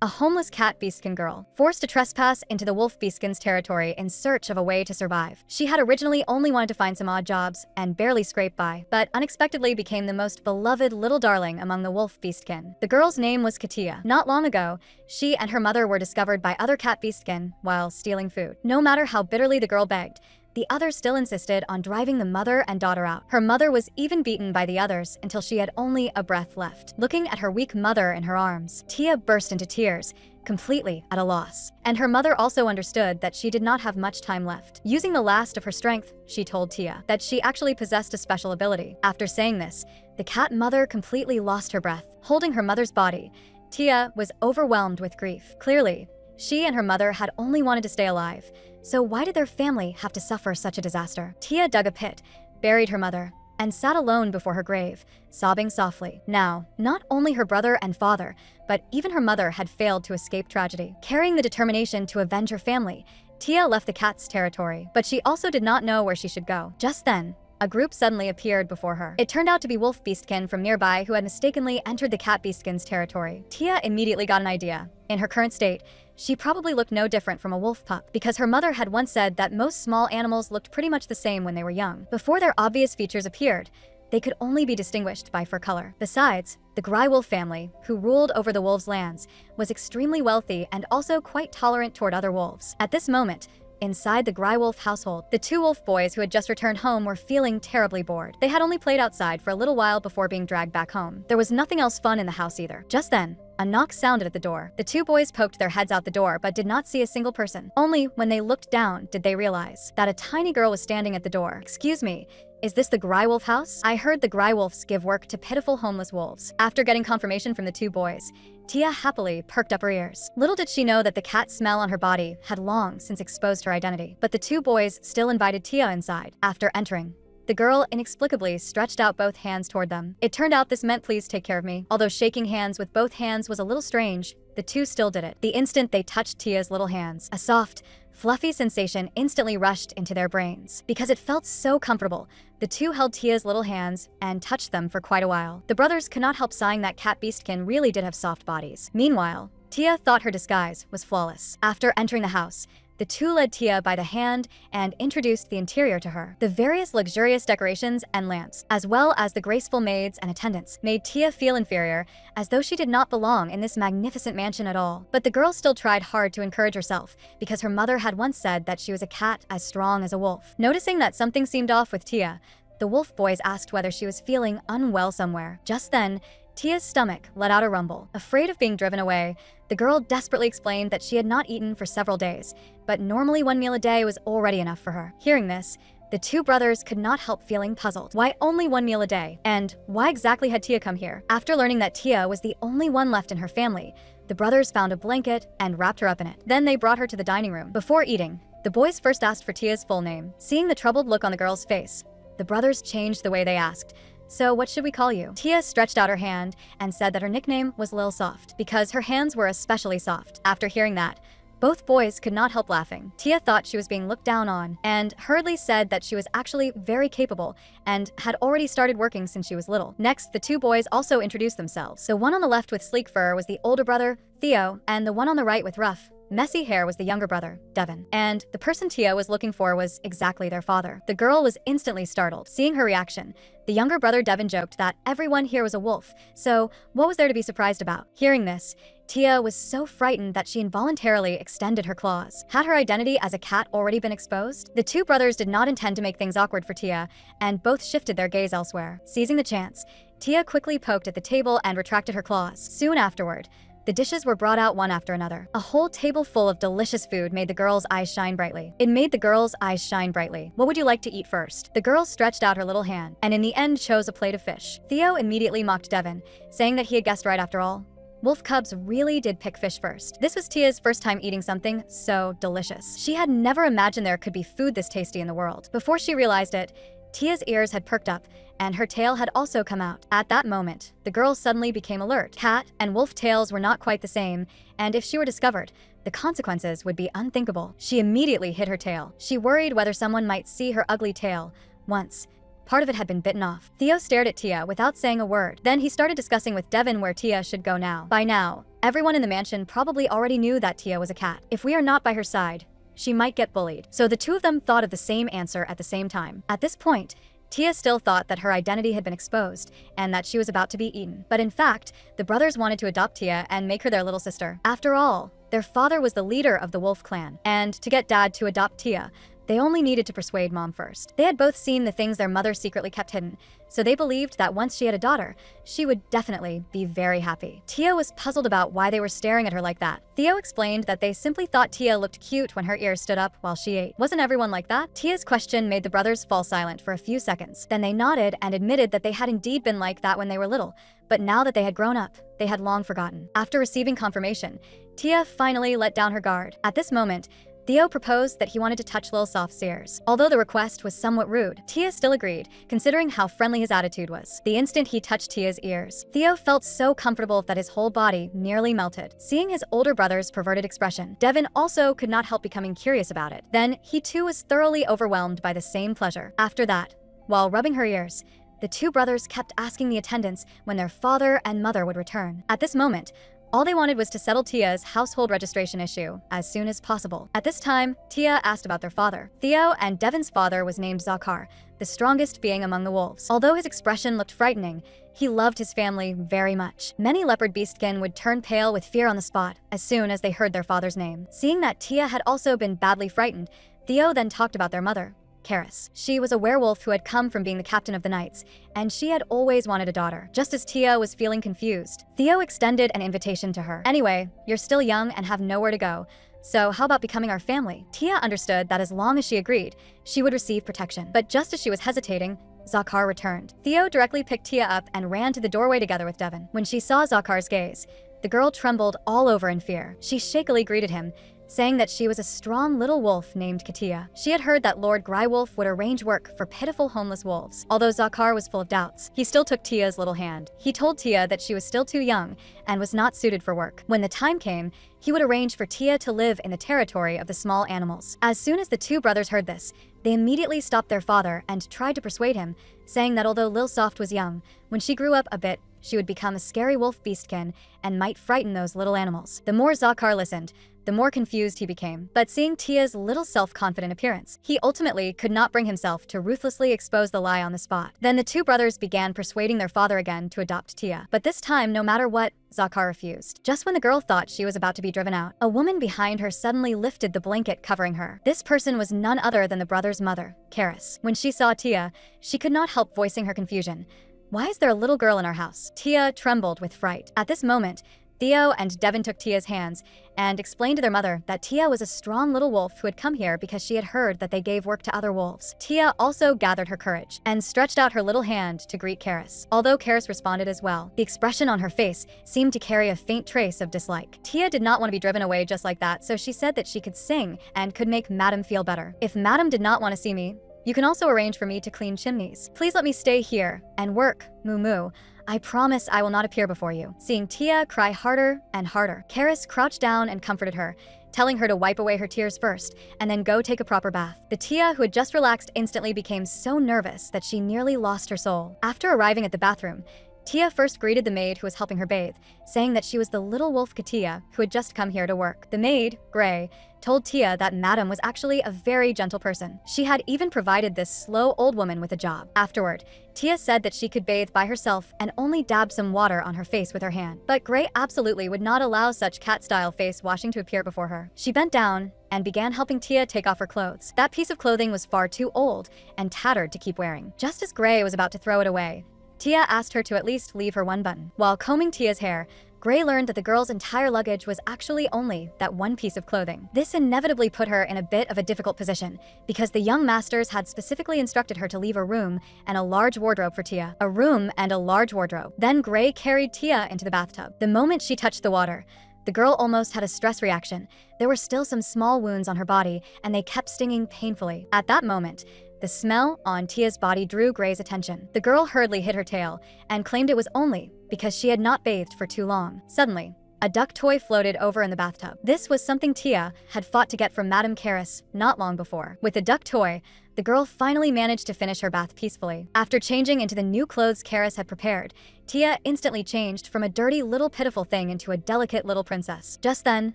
A homeless cat beastkin girl, forced to trespass into the wolf beastkin's territory in search of a way to survive. She had originally only wanted to find some odd jobs and barely scraped by, but unexpectedly became the most beloved little darling among the wolf beastkin. The girl's name was Katia. Not long ago, she and her mother were discovered by other cat beastkin while stealing food. No matter how bitterly the girl begged, the others still insisted on driving the mother and daughter out. Her mother was even beaten by the others until she had only a breath left. Looking at her weak mother in her arms, Tia burst into tears, completely at a loss. And her mother also understood that she did not have much time left. Using the last of her strength, she told Tia that she actually possessed a special ability. After saying this, the cat mother completely lost her breath. Holding her mother's body, Tia was overwhelmed with grief. Clearly, she and her mother had only wanted to stay alive. So why did their family have to suffer such a disaster? Tia dug a pit, buried her mother, and sat alone before her grave, sobbing softly. Now, not only her brother and father, but even her mother had failed to escape tragedy. Carrying the determination to avenge her family, Tia left the cat's territory, but she also did not know where she should go. Just then, a group suddenly appeared before her. It turned out to be wolf beastkin from nearby who had mistakenly entered the cat beastkin's territory. Tia immediately got an idea. In her current state, she probably looked no different from a wolf pup, because her mother had once said that most small animals looked pretty much the same when they were young. Before their obvious features appeared, they could only be distinguished by fur color. Besides, the Gray wolf family, who ruled over the wolves' lands, was extremely wealthy and also quite tolerant toward other wolves. At this moment, inside the Gray wolf household, the two wolf boys who had just returned home were feeling terribly bored. They had only played outside for a little while before being dragged back home. There was nothing else fun in the house either. Just then, a knock sounded at the door. The two boys poked their heads out the door but did not see a single person. Only when they looked down did they realize that a tiny girl was standing at the door. "Excuse me, is this the Gray wolf house? I heard the Gray wolves give work to pitiful homeless wolves." After getting confirmation from the two boys, Tia happily perked up her ears. Little did she know that the cat smell on her body had long since exposed her identity. But the two boys still invited Tia inside. After entering, the girl inexplicably stretched out both hands toward them. It turned out this meant "please take care of me." Although shaking hands with both hands was a little strange, the two still did it. The instant they touched Tia's little hands, a soft, fluffy sensation instantly rushed into their brains. Because it felt so comfortable, the two held Tia's little hands and touched them for quite a while. The brothers could not help sighing that cat beastkin really did have soft bodies. Meanwhile, Tia thought her disguise was flawless. After entering the house, the two led Tia by the hand and introduced the interior to her. The various luxurious decorations and lamps, as well as the graceful maids and attendants, made Tia feel inferior, as though she did not belong in this magnificent mansion at all. But the girl still tried hard to encourage herself, because her mother had once said that she was a cat as strong as a wolf. Noticing that something seemed off with Tia, the wolf boys asked whether she was feeling unwell somewhere. Just then, Tia's stomach let out a rumble. Afraid of being driven away, the girl desperately explained that she had not eaten for several days, but normally one meal a day was already enough for her. Hearing this, the two brothers could not help feeling puzzled. Why only one meal a day? And why exactly had Tia come here? After learning that Tia was the only one left in her family, the brothers found a blanket and wrapped her up in it. Then they brought her to the dining room. Before eating, the boys first asked for Tia's full name. Seeing the troubled look on the girl's face, the brothers changed the way they asked. "So what should we call you?" Tia stretched out her hand and said that her nickname was Lil Soft, because her hands were especially soft. After hearing that, both boys could not help laughing. Tia thought she was being looked down on, and hurriedly said that she was actually very capable and had already started working since she was little. Next, the two boys also introduced themselves. The one on the left with sleek fur was the older brother, Theo, and the one on the right with rough, messy hair was the younger brother, Devin. And the person Tia was looking for was exactly their father. The girl was instantly startled. Seeing her reaction, the younger brother Devin joked that everyone here was a wolf, so what was there to be surprised about? Hearing this, Tia was so frightened that she involuntarily extended her claws. Had her identity as a cat already been exposed? The two brothers did not intend to make things awkward for Tia, and both shifted their gaze elsewhere. Seizing the chance, Tia quickly poked at the table and retracted her claws. Soon afterward, the dishes were brought out one after another. A whole table full of delicious food made the girls' eyes shine brightly. It made the girls' eyes shine brightly. "What would you like to eat first?" The girl stretched out her little hand, and in the end chose a plate of fish. Theo immediately mocked Devin, saying that he had guessed right after all. Wolf cubs really did pick fish first. This was Tia's first time eating something so delicious. She had never imagined there could be food this tasty in the world. Before she realized it, Tia's ears had perked up, and her tail had also come out. At that moment, the girl suddenly became alert. Cat and wolf tails were not quite the same, and if she were discovered, the consequences would be unthinkable. She immediately hid her tail. She worried whether someone might see her ugly tail. Once, part of it had been bitten off. Theo stared at Tia without saying a word. Then he started discussing with Devin where Tia should go now. By now, Everyone in the mansion probably already knew that Tia was a cat. If we are not by her side, she might get bullied. So the two of them thought of the same answer at the same time. At this point, Tia still thought that her identity had been exposed and that she was about to be eaten. But in fact, the brothers wanted to adopt Tia and make her their little sister. After all, their father was the leader of the wolf clan, and to get Dad to adopt Tia, they only needed to persuade Mom first. They had both seen the things their mother secretly kept hidden, so they believed that once she had a daughter, she would definitely be very happy. Tia was puzzled about why they were staring at her like that. Theo explained that they simply thought Tia looked cute when her ears stood up while she ate. Wasn't everyone like that? Tia's question made the brothers fall silent for a few seconds. Then they nodded and admitted that they had indeed been like that when they were little, but now that they had grown up, they had long forgotten. After receiving confirmation, Tia finally let down her guard. At this moment, Theo proposed that he wanted to touch Lil Soft's ears. Although the request was somewhat rude, Tia still agreed, considering how friendly his attitude was. The instant he touched Tia's ears, Theo felt so comfortable that his whole body nearly melted. Seeing his older brother's perverted expression, Devin also could not help becoming curious about it. Then, he too was thoroughly overwhelmed by the same pleasure. After that, while rubbing her ears, the two brothers kept asking the attendants when their father and mother would return. At this moment, all they wanted was to settle Tia's household registration issue as soon as possible. At this time, Tia asked about their father. Theo and Devin's father was named Zakar, the strongest being among the wolves. Although his expression looked frightening, he loved his family very much. Many leopard beastkin would turn pale with fear on the spot as soon as they heard their father's name. Seeing that Tia had also been badly frightened, Theo then talked about their mother, Karis. She was a werewolf who had come from being the captain of the knights, and she had always wanted a daughter. Just as Tia was feeling confused, Theo extended an invitation to her. Anyway, you're still young and have nowhere to go, so how about becoming our family? Tia understood that as long as she agreed, she would receive protection. But just as she was hesitating, Zakar returned. Theo directly picked Tia up and ran to the doorway together with Devin. When she saw Zakar's gaze, the girl trembled all over in fear. She shakily greeted him, saying that she was a strong little wolf named Katia. She had heard that Lord Grywolf would arrange work for pitiful homeless wolves. Although Zakar was full of doubts, he still took Tia's little hand. He told Tia that she was still too young and was not suited for work. When the time came, he would arrange for Tia to live in the territory of the small animals. As soon as the two brothers heard this, they immediately stopped their father and tried to persuade him, saying that although Lil Soft was young, when she grew up a bit, she would become a scary wolf beastkin and might frighten those little animals. The more Zakar listened, the more confused he became. But seeing Tia's little self-confident appearance, he ultimately could not bring himself to ruthlessly expose the lie on the spot. Then the two brothers began persuading their father again to adopt Tia. But this time, no matter what, Zakar refused. Just when the girl thought she was about to be driven out, a woman behind her suddenly lifted the blanket covering her. This person was none other than the brothers' mother, Karis. When she saw Tia, she could not help voicing her confusion. Why is there a little girl in our house? Tia trembled with fright. At this moment, Theo and Devin took Tia's hands and explained to their mother that Tia was a strong little wolf who had come here because she had heard that they gave work to other wolves. Tia also gathered her courage and stretched out her little hand to greet Karis. Although Karis responded as well, the expression on her face seemed to carry a faint trace of dislike. Tia did not want to be driven away just like that, so she said that she could sing and could make Madam feel better. If Madam did not want to see me, you can also arrange for me to clean chimneys. Please let me stay here and work, moo moo. I promise I will not appear before you. Seeing Tia cry harder and harder, Karis crouched down and comforted her, telling her to wipe away her tears first and then go take a proper bath. The Tia, who had just relaxed, instantly became so nervous that she nearly lost her soul. After arriving at the bathroom, Tia first greeted the maid who was helping her bathe, saying that she was the little wolf Katia who had just come here to work. The maid, Gray, told Tia that Madam was actually a very gentle person. She had even provided this slow old woman with a job. Afterward, Tia said that she could bathe by herself and only dab some water on her face with her hand. But Gray absolutely would not allow such cat-style face washing to appear before her. She bent down and began helping Tia take off her clothes. That piece of clothing was far too old and tattered to keep wearing. Just as Gray was about to throw it away, Tia asked her to at least leave her one button. While combing Tia's hair, Gray learned that the girl's entire luggage was actually only that one piece of clothing. This inevitably put her in a bit of a difficult position because the young masters had specifically instructed her to leave a room and a large wardrobe for Tia. A room and a large wardrobe. Then Gray carried Tia into the bathtub. The moment she touched the water, the girl almost had a stress reaction. There were still some small wounds on her body, and they kept stinging painfully. At that moment, the smell on Tia's body drew Gray's attention. The girl hurriedly hid her tail and claimed it was only because she had not bathed for too long. Suddenly, a duck toy floated over in the bathtub. This was something Tia had fought to get from Madame Karis not long before. With the duck toy, the girl finally managed to finish her bath peacefully. After changing into the new clothes Karis had prepared, Tia instantly changed from a dirty little pitiful thing into a delicate little princess. Just then,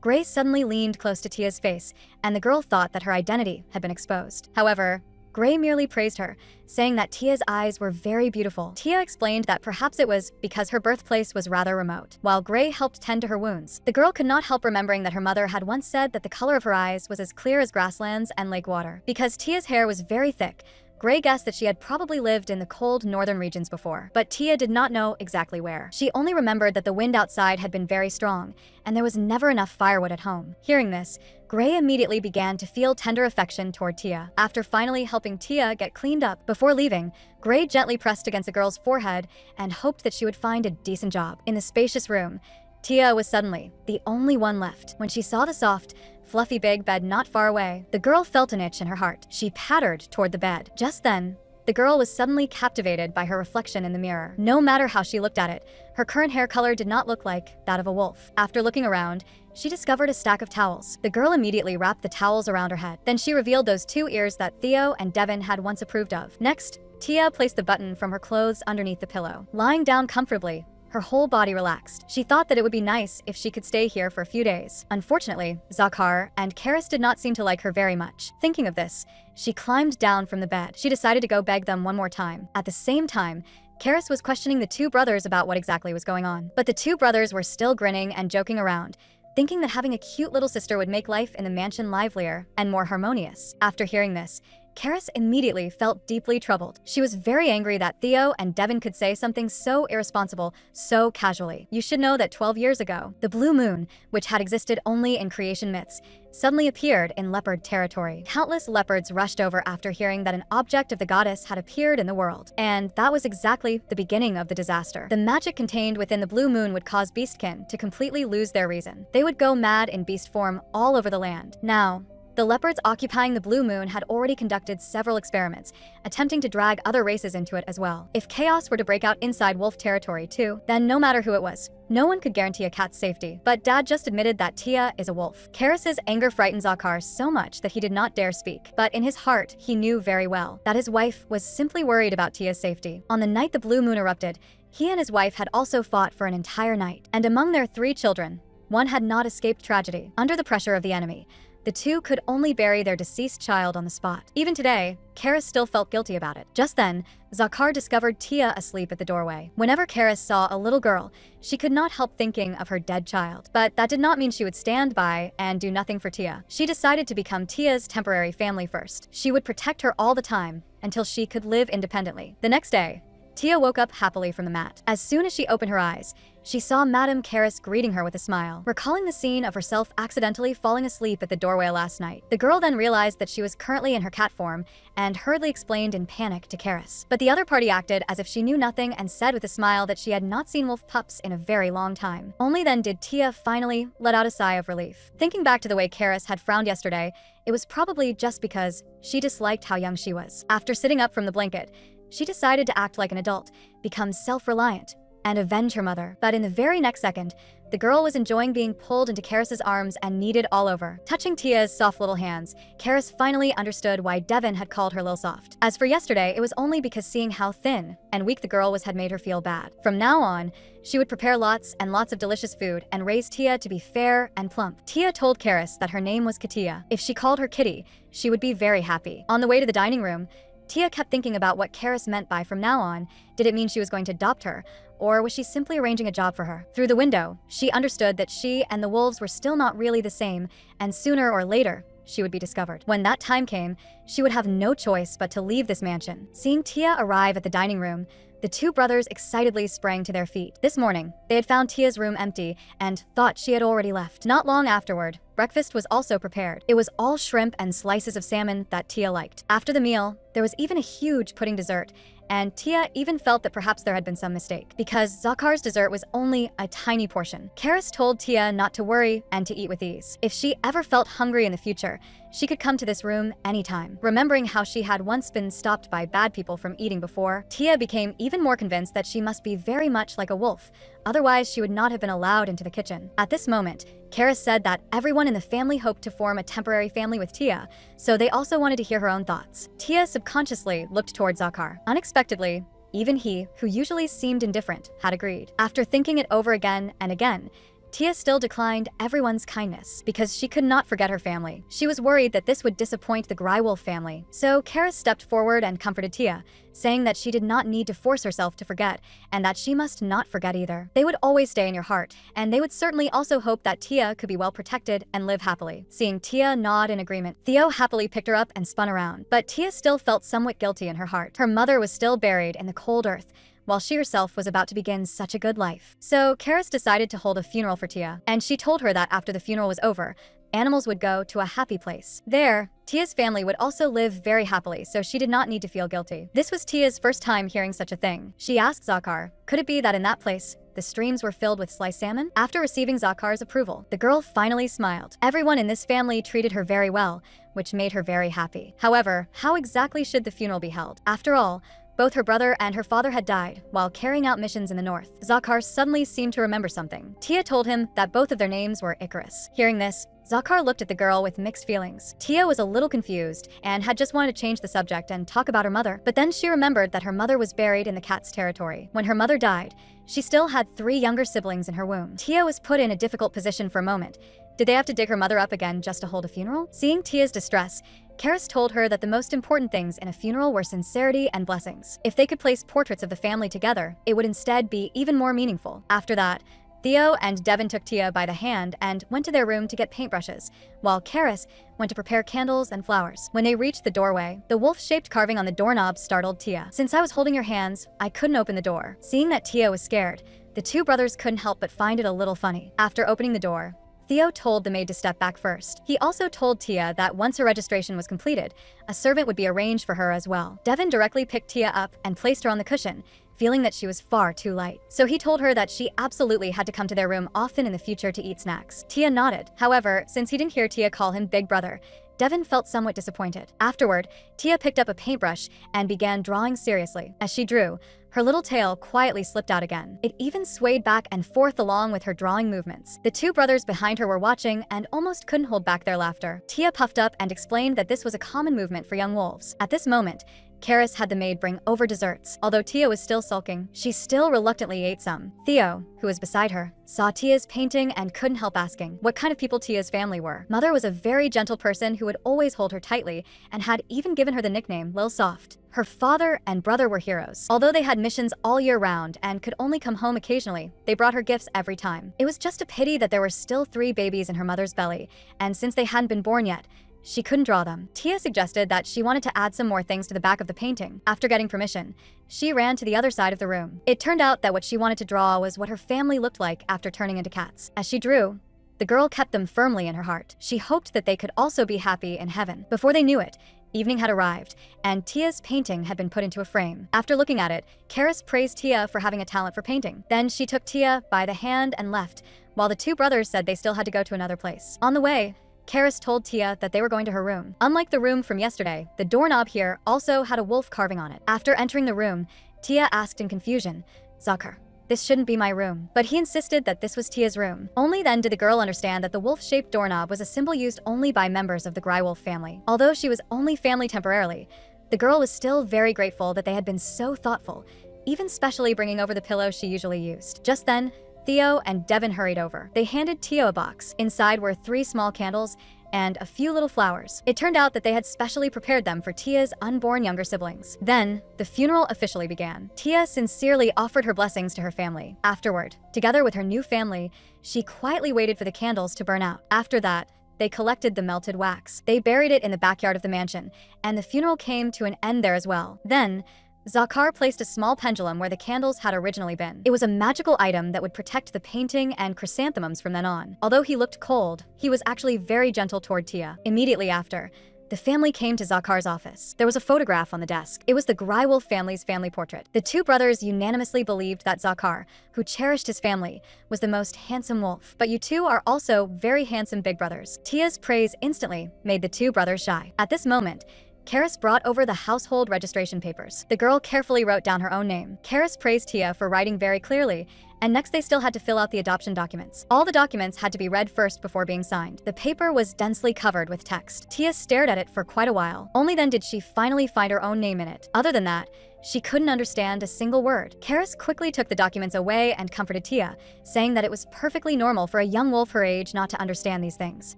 Grace suddenly leaned close to Tia's face, and the girl thought that her identity had been exposed. However, Gray merely praised her, saying that Tia's eyes were very beautiful. Tia explained that perhaps it was because her birthplace was rather remote. While Gray helped tend to her wounds, the girl could not help remembering that her mother had once said that the color of her eyes was as clear as grasslands and lake water. Because Tia's hair was very thick, Gray guessed that she had probably lived in the cold northern regions before, but Tia did not know exactly where. She only remembered that the wind outside had been very strong, and there was never enough firewood at home. Hearing this, Gray immediately began to feel tender affection toward Tia. After finally helping Tia get cleaned up before leaving, Gray gently pressed against the girl's forehead and hoped that she would find a decent job. In the spacious room, Tia was suddenly the only one left. When she saw the soft, fluffy big bed not far away, the girl felt an itch in her heart. She pattered toward the bed. Just then, the girl was suddenly captivated by her reflection in the mirror. No matter how she looked at it, her current hair color did not look like that of a wolf. After looking around, she discovered a stack of towels. The girl immediately wrapped the towels around her head. Then she revealed those 2 ears that Theo and Devin had once approved of. Next, Tia placed the button from her clothes underneath the pillow. Lying down comfortably, her whole body relaxed. She thought that it would be nice if she could stay here for a few days. Unfortunately, Zakar and Karis did not seem to like her very much. Thinking of this, she climbed down from the bed. She decided to go beg them one more time. At the same time, Karis was questioning the 2 brothers about what exactly was going on. But the 2 brothers were still grinning and joking around, thinking that having a cute little sister would make life in the mansion livelier and more harmonious. After hearing this, Karis immediately felt deeply troubled. She was very angry that Theo and Devin could say something so irresponsible so casually. You should know that 12 years ago, the blue moon, which had existed only in creation myths, suddenly appeared in leopard territory. Countless leopards rushed over after hearing that an object of the goddess had appeared in the world. And that was exactly the beginning of the disaster. The magic contained within the blue moon would cause beastkin to completely lose their reason. They would go mad in beast form all over the land. Now, the leopards occupying the blue moon had already conducted several experiments, attempting to drag other races into it as well. If chaos were to break out inside wolf territory too, then no matter who it was, no one could guarantee a cat's safety. But Dad just admitted that Tia is a wolf. Karis's anger frightened Zakar so much that he did not dare speak. But in his heart, he knew very well that his wife was simply worried about Tia's safety. On the night the blue moon erupted, he and his wife had also fought for an entire night. And among their 3 children, one had not escaped tragedy. Under the pressure of the enemy, the 2 could only bury their deceased child on the spot. Even today, Karis still felt guilty about it. Just then, Zakar discovered Tia asleep at the doorway. Whenever Karis saw a little girl, she could not help thinking of her dead child. But that did not mean she would stand by and do nothing for Tia. She decided to become Tia's temporary family first. She would protect her all the time until she could live independently. The next day, Tia woke up happily from the mat. As soon as she opened her eyes, she saw Madame Karis greeting her with a smile. Recalling the scene of herself accidentally falling asleep at the doorway last night, the girl then realized that she was currently in her cat form and hurriedly explained in panic to Karis. But the other party acted as if she knew nothing and said with a smile that she had not seen wolf pups in a very long time. Only then did Tia finally let out a sigh of relief. Thinking back to the way Karis had frowned yesterday, it was probably just because she disliked how young she was. After sitting up from the blanket, she decided to act like an adult, become self-reliant, and avenge her mother. But in the very next second, the girl was enjoying being pulled into Karis's arms and kneaded all over. Touching Tia's soft little hands, Karis finally understood why Devin had called her Lil Soft. As for yesterday, it was only because seeing how thin and weak the girl was had made her feel bad. From now on, she would prepare lots and lots of delicious food and raise Tia to be fair and plump. Tia told Karis that her name was Katia. If she called her Kitty, she would be very happy. On the way to the dining room, Tia kept thinking about what Karis meant by from now on. Did it mean she was going to adopt her, or was she simply arranging a job for her? Through the window, she understood that she and the wolves were still not really the same, and sooner or later, she would be discovered. When that time came, she would have no choice but to leave this mansion. Seeing Tia arrive at the dining room, the 2 brothers excitedly sprang to their feet. This morning, they had found Tia's room empty and thought she had already left. Not long afterward, breakfast was also prepared. It was all shrimp and slices of salmon that Tia liked. After the meal, there was even a huge pudding dessert, and Tia even felt that perhaps there had been some mistake, because Zakar's dessert was only a tiny portion. Karis told Tia not to worry and to eat with ease. If she ever felt hungry in the future, she could come to this room anytime. Remembering how she had once been stopped by bad people from eating before, Tia became even more convinced that she must be very much like a wolf, otherwise she would not have been allowed into the kitchen. At this moment, Karis said that everyone in the family hoped to form a temporary family with Tia, so they also wanted to hear her own thoughts. Tia subconsciously looked towards Zakar. Unexpectedly, even he, who usually seemed indifferent, had agreed. After thinking it over again and again, Tia still declined everyone's kindness because she could not forget her family. She was worried that this would disappoint the Grywolf family, so Karis stepped forward and comforted Tia, saying that she did not need to force herself to forget and that she must not forget either. They would always stay in your heart, and they would certainly also hope that Tia could be well protected and live happily. Seeing Tia nod in agreement, Theo happily picked her up and spun around, but Tia still felt somewhat guilty in her heart. Her mother was still buried in the cold earth, while she herself was about to begin such a good life. So Karis decided to hold a funeral for Tia, and she told her that after the funeral was over, animals would go to a happy place. There, Tia's family would also live very happily, so she did not need to feel guilty. This was Tia's first time hearing such a thing. She asked Zakar, could it be that in that place, the streams were filled with sliced salmon? After receiving Zakar's approval, the girl finally smiled. Everyone in this family treated her very well, which made her very happy. However, how exactly should the funeral be held? After all, both her brother and her father had died while carrying out missions in the north. Zakar suddenly seemed to remember something. Tia told him that both of their names were Icarus. Hearing this, Zakar looked at the girl with mixed feelings. Tia was a little confused and had just wanted to change the subject and talk about her mother, but then she remembered that her mother was buried in the cat's territory. When her mother died, she still had 3 younger siblings in her womb. Tia was put in a difficult position for a moment. Did they have to dig her mother up again just to hold a funeral? Seeing Tia's distress, Karis told her that the most important things in a funeral were sincerity and blessings. If they could place portraits of the family together, it would instead be even more meaningful. After that, Theo and Devin took Tia by the hand and went to their room to get paintbrushes, while Karis went to prepare candles and flowers. When they reached the doorway, the wolf-shaped carving on the doorknob startled Tia. Since I was holding your hands, I couldn't open the door. Seeing that Tia was scared, the 2 brothers couldn't help but find it a little funny. After opening the door, Theo told the maid to step back first. He also told Tia that once her registration was completed, a servant would be arranged for her as well. Devin directly picked Tia up and placed her on the cushion, feeling that she was far too light. So he told her that she absolutely had to come to their room often in the future to eat snacks. Tia nodded. However, since he didn't hear Tia call him Big Brother, Devin felt somewhat disappointed. Afterward, Tia picked up a paintbrush and began drawing seriously. As she drew, her little tail quietly slipped out again. It even swayed back and forth along with her drawing movements. The 2 brothers behind her were watching and almost couldn't hold back their laughter. Tia puffed up and explained that this was a common movement for young wolves. At this moment, Karis had the maid bring over desserts. Although Tia was still sulking, she still reluctantly ate some. Theo, who was beside her, saw Tia's painting and couldn't help asking what kind of people Tia's family were. Mother was a very gentle person who would always hold her tightly and had even given her the nickname Lil Soft. Her father and brother were heroes. Although they had missions all year round and could only come home occasionally, they brought her gifts every time. It was just a pity that there were still 3 babies in her mother's belly, and since they hadn't been born yet, she couldn't draw them. Tia suggested that she wanted to add some more things to the back of the painting. After getting permission, she ran to the other side of the room. It turned out that what she wanted to draw was what her family looked like after turning into cats. As she drew, the girl kept them firmly in her heart. She hoped that they could also be happy in heaven. Before they knew it, evening had arrived, and Tia's painting had been put into a frame. After looking at it, Karis praised Tia for having a talent for painting. Then she took Tia by the hand and left, while the 2 brothers said they still had to go to another place. On the way, Karis told Tia that they were going to her room. Unlike the room from yesterday, the doorknob here also had a wolf carving on it. After entering the room, Tia asked in confusion, Zakar, this shouldn't be my room. But he insisted that this was Tia's room. Only then did the girl understand that the wolf-shaped doorknob was a symbol used only by members of the Grywolf family. Although she was only family temporarily, the girl was still very grateful that they had been so thoughtful, even specially bringing over the pillow she usually used. Just then, Theo and Devin hurried over. They handed Tia a box. Inside were 3 small candles and a few little flowers. It turned out that they had specially prepared them for Tia's unborn younger siblings. Then, the funeral officially began. Tia sincerely offered her blessings to her family. Afterward, together with her new family, she quietly waited for the candles to burn out. After that, they collected the melted wax. They buried it in the backyard of the mansion, and the funeral came to an end there as well. Then, Zakar placed a small pendulum where the candles had originally been. It was a magical item that would protect the painting and chrysanthemums from then on. Although he looked cold, he was actually very gentle toward Tia. Immediately after, the family came to Zakar's office. There was a photograph on the desk. It was the Grywolf family's family portrait. The 2 brothers unanimously believed that Zakar, who cherished his family, was the most handsome wolf. But you 2 are also very handsome big brothers. Tia's praise instantly made the 2 brothers shy. At this moment, Karis brought over the household registration papers. The girl carefully wrote down her own name. Karis praised Tia for writing very clearly And next they still had to fill out the adoption documents. All the documents had to be read first before being signed. The paper was densely covered with text. Tia stared at it for quite a while. Only then did she finally find her own name in it. Other than that, she couldn't understand a single word. Karis quickly took the documents away and comforted Tia, saying that it was perfectly normal for a young wolf her age not to understand these things.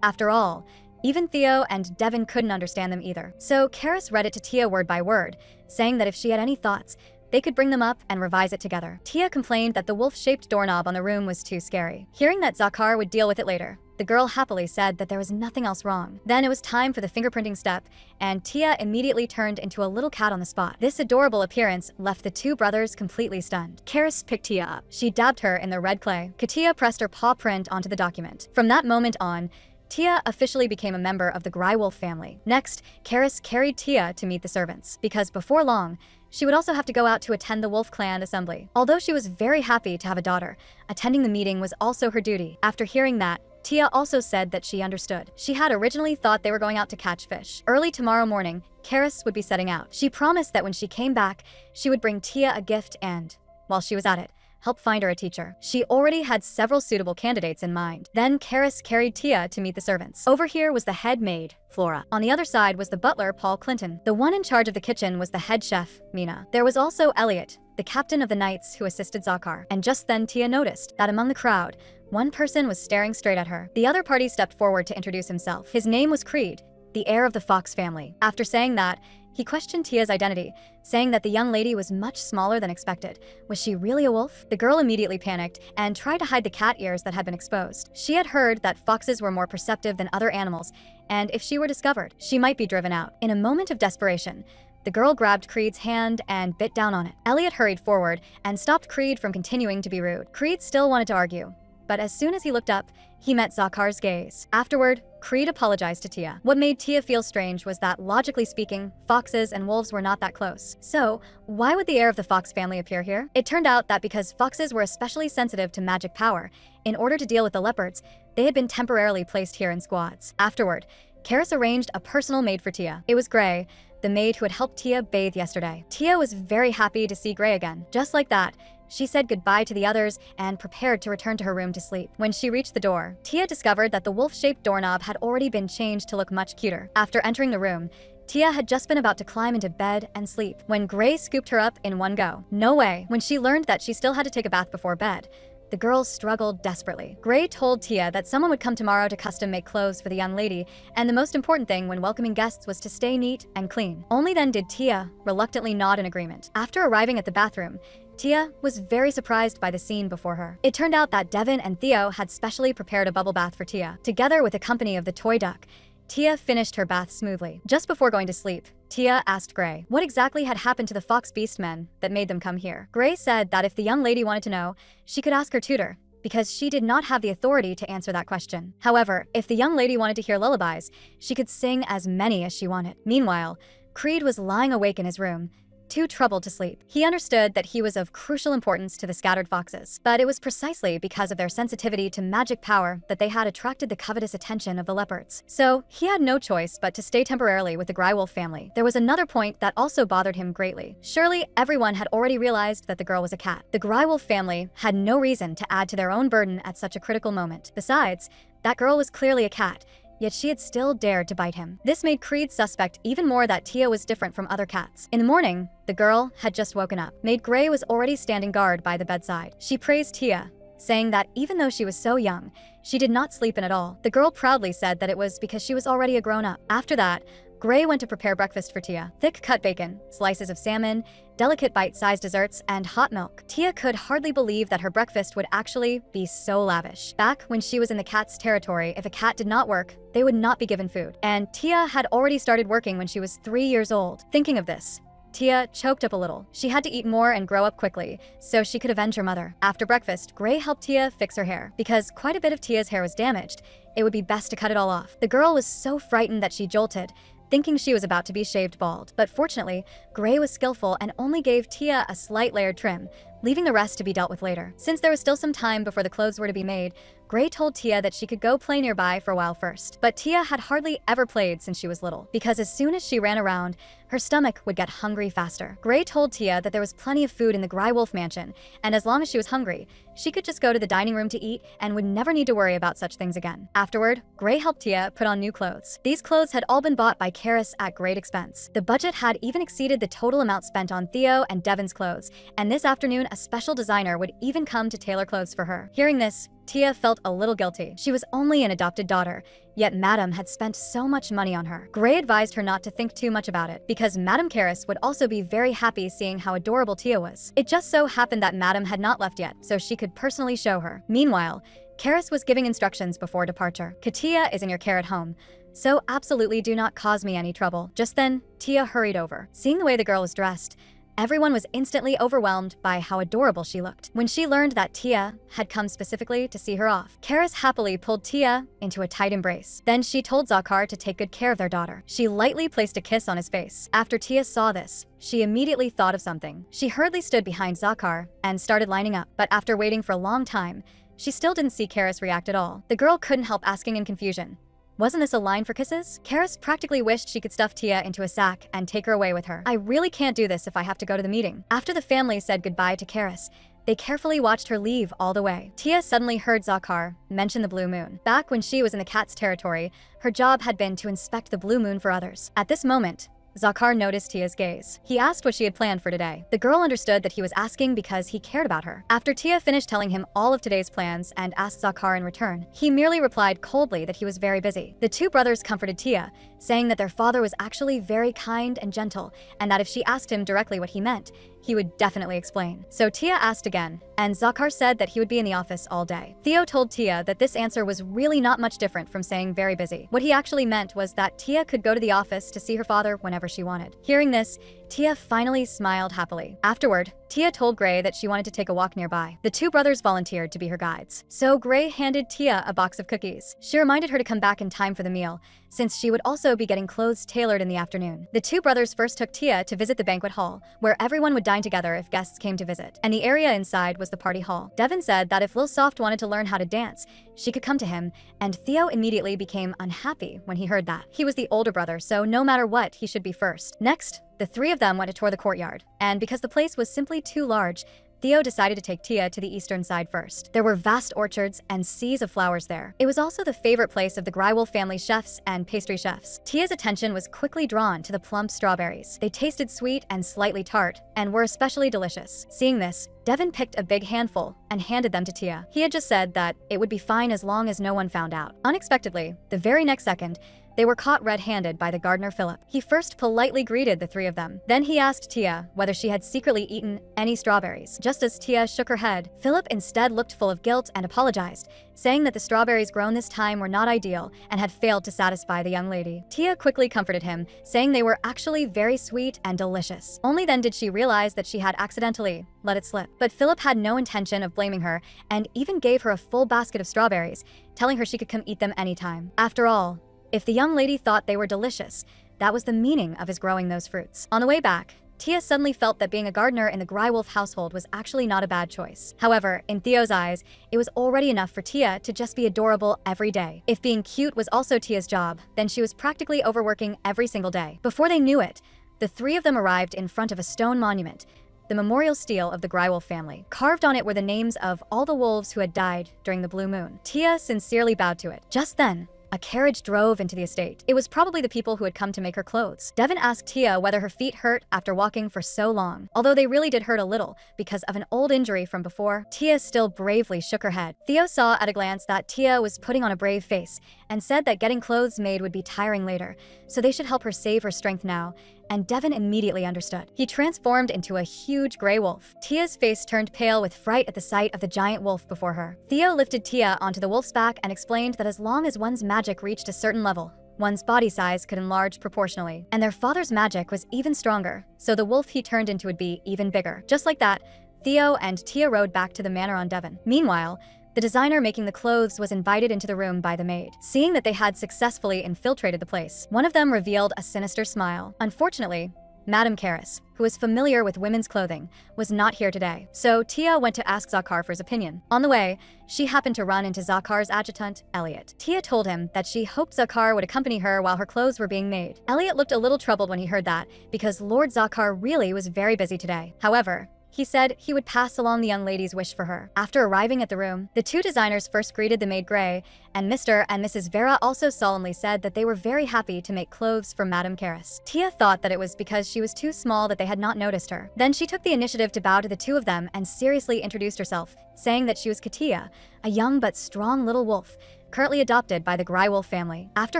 After all, even Theo and Devin couldn't understand them either. So Karis read it to Tia word by word, saying that if she had any thoughts, they could bring them up and revise it together. Tia complained that the wolf-shaped doorknob on the room was too scary. Hearing that Zakar would deal with it later, the girl happily said that there was nothing else wrong. Then it was time for the fingerprinting step, and Tia immediately turned into a little cat on the spot. This adorable appearance left the two brothers completely stunned. Karis picked Tia up. She dabbed her in the red clay. Katia pressed her paw print onto the document. From that moment on, Tia officially became a member of the Grywolf family. Next, Karis carried Tia to meet the servants, because before long, she would also have to go out to attend the Wolf Clan assembly. Although she was very happy to have a daughter, attending the meeting was also her duty. After hearing that, Tia also said that she understood. She had originally thought they were going out to catch fish. Early tomorrow morning, Karis would be setting out. She promised that when she came back, she would bring Tia a gift and, while she was at it, help find her a teacher. She already had several suitable candidates in mind. Then Karis carried Tia to meet the servants. Over here was the head maid, Flora. On the other side was the butler, Paul Clinton. The one in charge of the kitchen was the head chef, Mina. There was also Elliot, the captain of the knights who assisted Zakar. And just then Tia noticed that among the crowd, one person was staring straight at her. The other party stepped forward to introduce himself. His name was Creed, the heir of the Fox family. After saying that, he questioned Tia's identity, saying that the young lady was much smaller than expected. Was she really a wolf? The girl immediately panicked and tried to hide the cat ears that had been exposed. She had heard that foxes were more perceptive than other animals, and if she were discovered, she might be driven out. In a moment of desperation, the girl grabbed Creed's hand and bit down on it. Elliot hurried forward and stopped Creed from continuing to be rude. Creed still wanted to argue, but as soon as he looked up, he met Zakar's gaze. Afterward, Creed apologized to Tia. What made Tia feel strange was that, logically speaking, foxes and wolves were not that close. So, why would the heir of the Fox family appear here? It turned out that because foxes were especially sensitive to magic power, in order to deal with the leopards, they had been temporarily placed here in squads. Afterward, Karis arranged a personal maid for Tia. It was Gray, the maid who had helped Tia bathe yesterday. Tia was very happy to see Gray again. Just like that, she said goodbye to the others and prepared to return to her room to sleep. When she reached the door, Tia discovered that the wolf-shaped doorknob had already been changed to look much cuter. After entering the room, Tia had just been about to climb into bed and sleep when Gray scooped her up in one go. No way. When she learned that she still had to take a bath before bed, the girls struggled desperately. Gray told Tia that someone would come tomorrow to custom-make clothes for the young lady, and the most important thing when welcoming guests was to stay neat and clean. Only then did Tia reluctantly nod in agreement. After arriving at the bathroom, Tia was very surprised by the scene before her. It turned out that Devin and Theo had specially prepared a bubble bath for Tia. Together with the company of the toy duck, Tia finished her bath smoothly. Just before going to sleep, Tia asked Gray what exactly had happened to the fox beast men that made them come here. Gray said that if the young lady wanted to know, she could ask her tutor, because she did not have the authority to answer that question. However, if the young lady wanted to hear lullabies, she could sing as many as she wanted. Meanwhile, Creed was lying awake in his room, too troubled to sleep. He understood that he was of crucial importance to the scattered foxes, but it was precisely because of their sensitivity to magic power that they had attracted the covetous attention of the leopards. So he had no choice but to stay temporarily with the Grywolf family. There was another point that also bothered him greatly. Surely everyone had already realized that the girl was a cat. The Grywolf family had no reason to add to their own burden at such a critical moment. Besides, that girl was clearly a cat, yet she had still dared to bite him. This made Creed suspect even more that Tia was different from other cats. In the morning, the girl had just woken up. Maid Gray was already standing guard by the bedside. She praised Tia, saying that even though she was so young, she did not sleep in at all. The girl proudly said that it was because she was already a grown-up. After that, Gray went to prepare breakfast for Tia. Thick cut bacon, slices of salmon, delicate bite-sized desserts, and hot milk. Tia could hardly believe that her breakfast would actually be so lavish. Back when she was in the cat's territory, if a cat did not work, they would not be given food. And Tia had already started working when she was 3 years old. Thinking of this, Tia choked up a little. She had to eat more and grow up quickly, so she could avenge her mother. After breakfast, Gray helped Tia fix her hair. Because quite a bit of Tia's hair was damaged, it would be best to cut it all off. The girl was so frightened that she jolted, thinking she was about to be shaved bald. But fortunately, Gray was skillful and only gave Tia a slight layered trim, leaving the rest to be dealt with later. Since there was still some time before the clothes were to be made, Gray told Tia that she could go play nearby for a while first. But Tia had hardly ever played since she was little, because as soon as she ran around, her stomach would get hungry faster. Gray told Tia that there was plenty of food in the Gray Wolf mansion, and as long as she was hungry, she could just go to the dining room to eat and would never need to worry about such things again. Afterward, Gray helped Tia put on new clothes. These clothes had all been bought by Karis at great expense. The budget had even exceeded the total amount spent on Theo and Devon's clothes, and this afternoon a special designer would even come to tailor clothes for her. Hearing this, Tia felt a little guilty. She was only an adopted daughter, yet Madame had spent so much money on her. Gray advised her not to think too much about it, because Madame Karis would also be very happy seeing how adorable Tia was. It just so happened that Madame had not left yet, so she could personally show her. Meanwhile, Karis was giving instructions before departure. Katia is in your care at home, so absolutely do not cause me any trouble. Just then, Tia hurried over. Seeing the way the girl was dressed, everyone was instantly overwhelmed by how adorable she looked. When she learned that Tia had come specifically to see her off, Karis happily pulled Tia into a tight embrace. Then she told Zakar to take good care of their daughter. She lightly placed a kiss on his face. After Tia saw this, she immediately thought of something. She hurriedly stood behind Zakar and started lining up, but after waiting for a long time, she still didn't see Karis react at all. The girl couldn't help asking in confusion, wasn't this a line for kisses? Karis practically wished she could stuff Tia into a sack and take her away with her. I really can't do this if I have to go to the meeting. After the family said goodbye to Karis, they carefully watched her leave all the way. Tia suddenly heard Zakar mention the blue moon. Back when she was in the cat's territory, her job had been to inspect the blue moon for others. At this moment, Zakar noticed Tia's gaze. He asked what she had planned for today. The girl understood that he was asking because he cared about her. After Tia finished telling him all of today's plans and asked Zakar in return, he merely replied coldly that he was very busy. The two brothers comforted Tia, saying that their father was actually very kind and gentle, and that if she asked him directly what he meant, he would definitely explain. So Tia asked again, and Zakar said that he would be in the office all day. Theo told Tia that this answer was really not much different from saying very busy. What he actually meant was that Tia could go to the office to see her father whenever she wanted. Hearing this, Tia finally smiled happily. Afterward, Tia told Gray that she wanted to take a walk nearby. The two brothers volunteered to be her guides. So Gray handed Tia a box of cookies. She reminded her to come back in time for the meal, since she would also be getting clothes tailored in the afternoon. The two brothers first took Tia to visit the banquet hall, where everyone would dine together if guests came to visit. And the area inside was the party hall. Devon said that if Lil Soft wanted to learn how to dance, she could come to him, and Theo immediately became unhappy when he heard that. He was the older brother, so no matter what, he should be first. Next, the three of them went to tour the courtyard, and because the place was simply too large, Theo decided to take Tia to the eastern side first. There were vast orchards and seas of flowers there. It was also the favorite place of the Grywolf family chefs and pastry chefs. Tia's attention was quickly drawn to the plump strawberries. They tasted sweet and slightly tart, and were especially delicious. Seeing this, Devon picked a big handful and handed them to Tia. He had just said that it would be fine as long as no one found out. Unexpectedly, the very next second, they were caught red-handed by the gardener Philip. He first politely greeted the three of them. Then he asked Tia whether she had secretly eaten any strawberries. Just as Tia shook her head, Philip instead looked full of guilt and apologized, saying that the strawberries grown this time were not ideal and had failed to satisfy the young lady. Tia quickly comforted him, saying they were actually very sweet and delicious. Only then did she realize that she had accidentally let it slip. But Philip had no intention of blaming her and even gave her a full basket of strawberries, telling her she could come eat them anytime. After all, if the young lady thought they were delicious, that was the meaning of his growing those fruits. On the way back, Tia suddenly felt that being a gardener in the Grywolf household was actually not a bad choice. However, in Theo's eyes, it was already enough for Tia to just be adorable every day. If being cute was also Tia's job, then she was practically overworking every single day. Before they knew it, the three of them arrived in front of a stone monument, the memorial stele of the Grywolf family. Carved on it were the names of all the wolves who had died during the blue moon. Tia sincerely bowed to it. Just then, a carriage drove into the estate. It was probably the people who had come to make her clothes. Devon asked Tia whether her feet hurt after walking for so long. Although they really did hurt a little because of an old injury from before, Tia still bravely shook her head. Theo saw at a glance that Tia was putting on a brave face and said that getting clothes made would be tiring later, so they should help her save her strength now, and Devon immediately understood. He transformed into a huge gray wolf. Tia's face turned pale with fright at the sight of the giant wolf before her. Theo lifted Tia onto the wolf's back and explained that as long as one's magic reached a certain level, one's body size could enlarge proportionally. And their father's magic was even stronger, so the wolf he turned into would be even bigger. Just like that, Theo and Tia rode back to the manor on Devon. Meanwhile, the designer making the clothes was invited into the room by the maid. Seeing that they had successfully infiltrated the place, one of them revealed a sinister smile. Unfortunately, Madame Karis, who was familiar with women's clothing, was not here today, so Tia went to ask Zakar for his opinion. On the way, she happened to run into Zakar's adjutant, Elliot. Tia told him that she hoped Zakar would accompany her while her clothes were being made. Elliot looked a little troubled when he heard that, because Lord Zakar really was very busy today. However, he said he would pass along the young lady's wish for her. After arriving at the room, the two designers first greeted the maid Gray, and Mr. and Mrs. Vera also solemnly said that they were very happy to make clothes for Madame Karis. Tia thought that it was because she was too small that they had not noticed her. Then she took the initiative to bow to the two of them and seriously introduced herself, saying that she was Katia, a young but strong little wolf, currently adopted by the Gray wolf family. After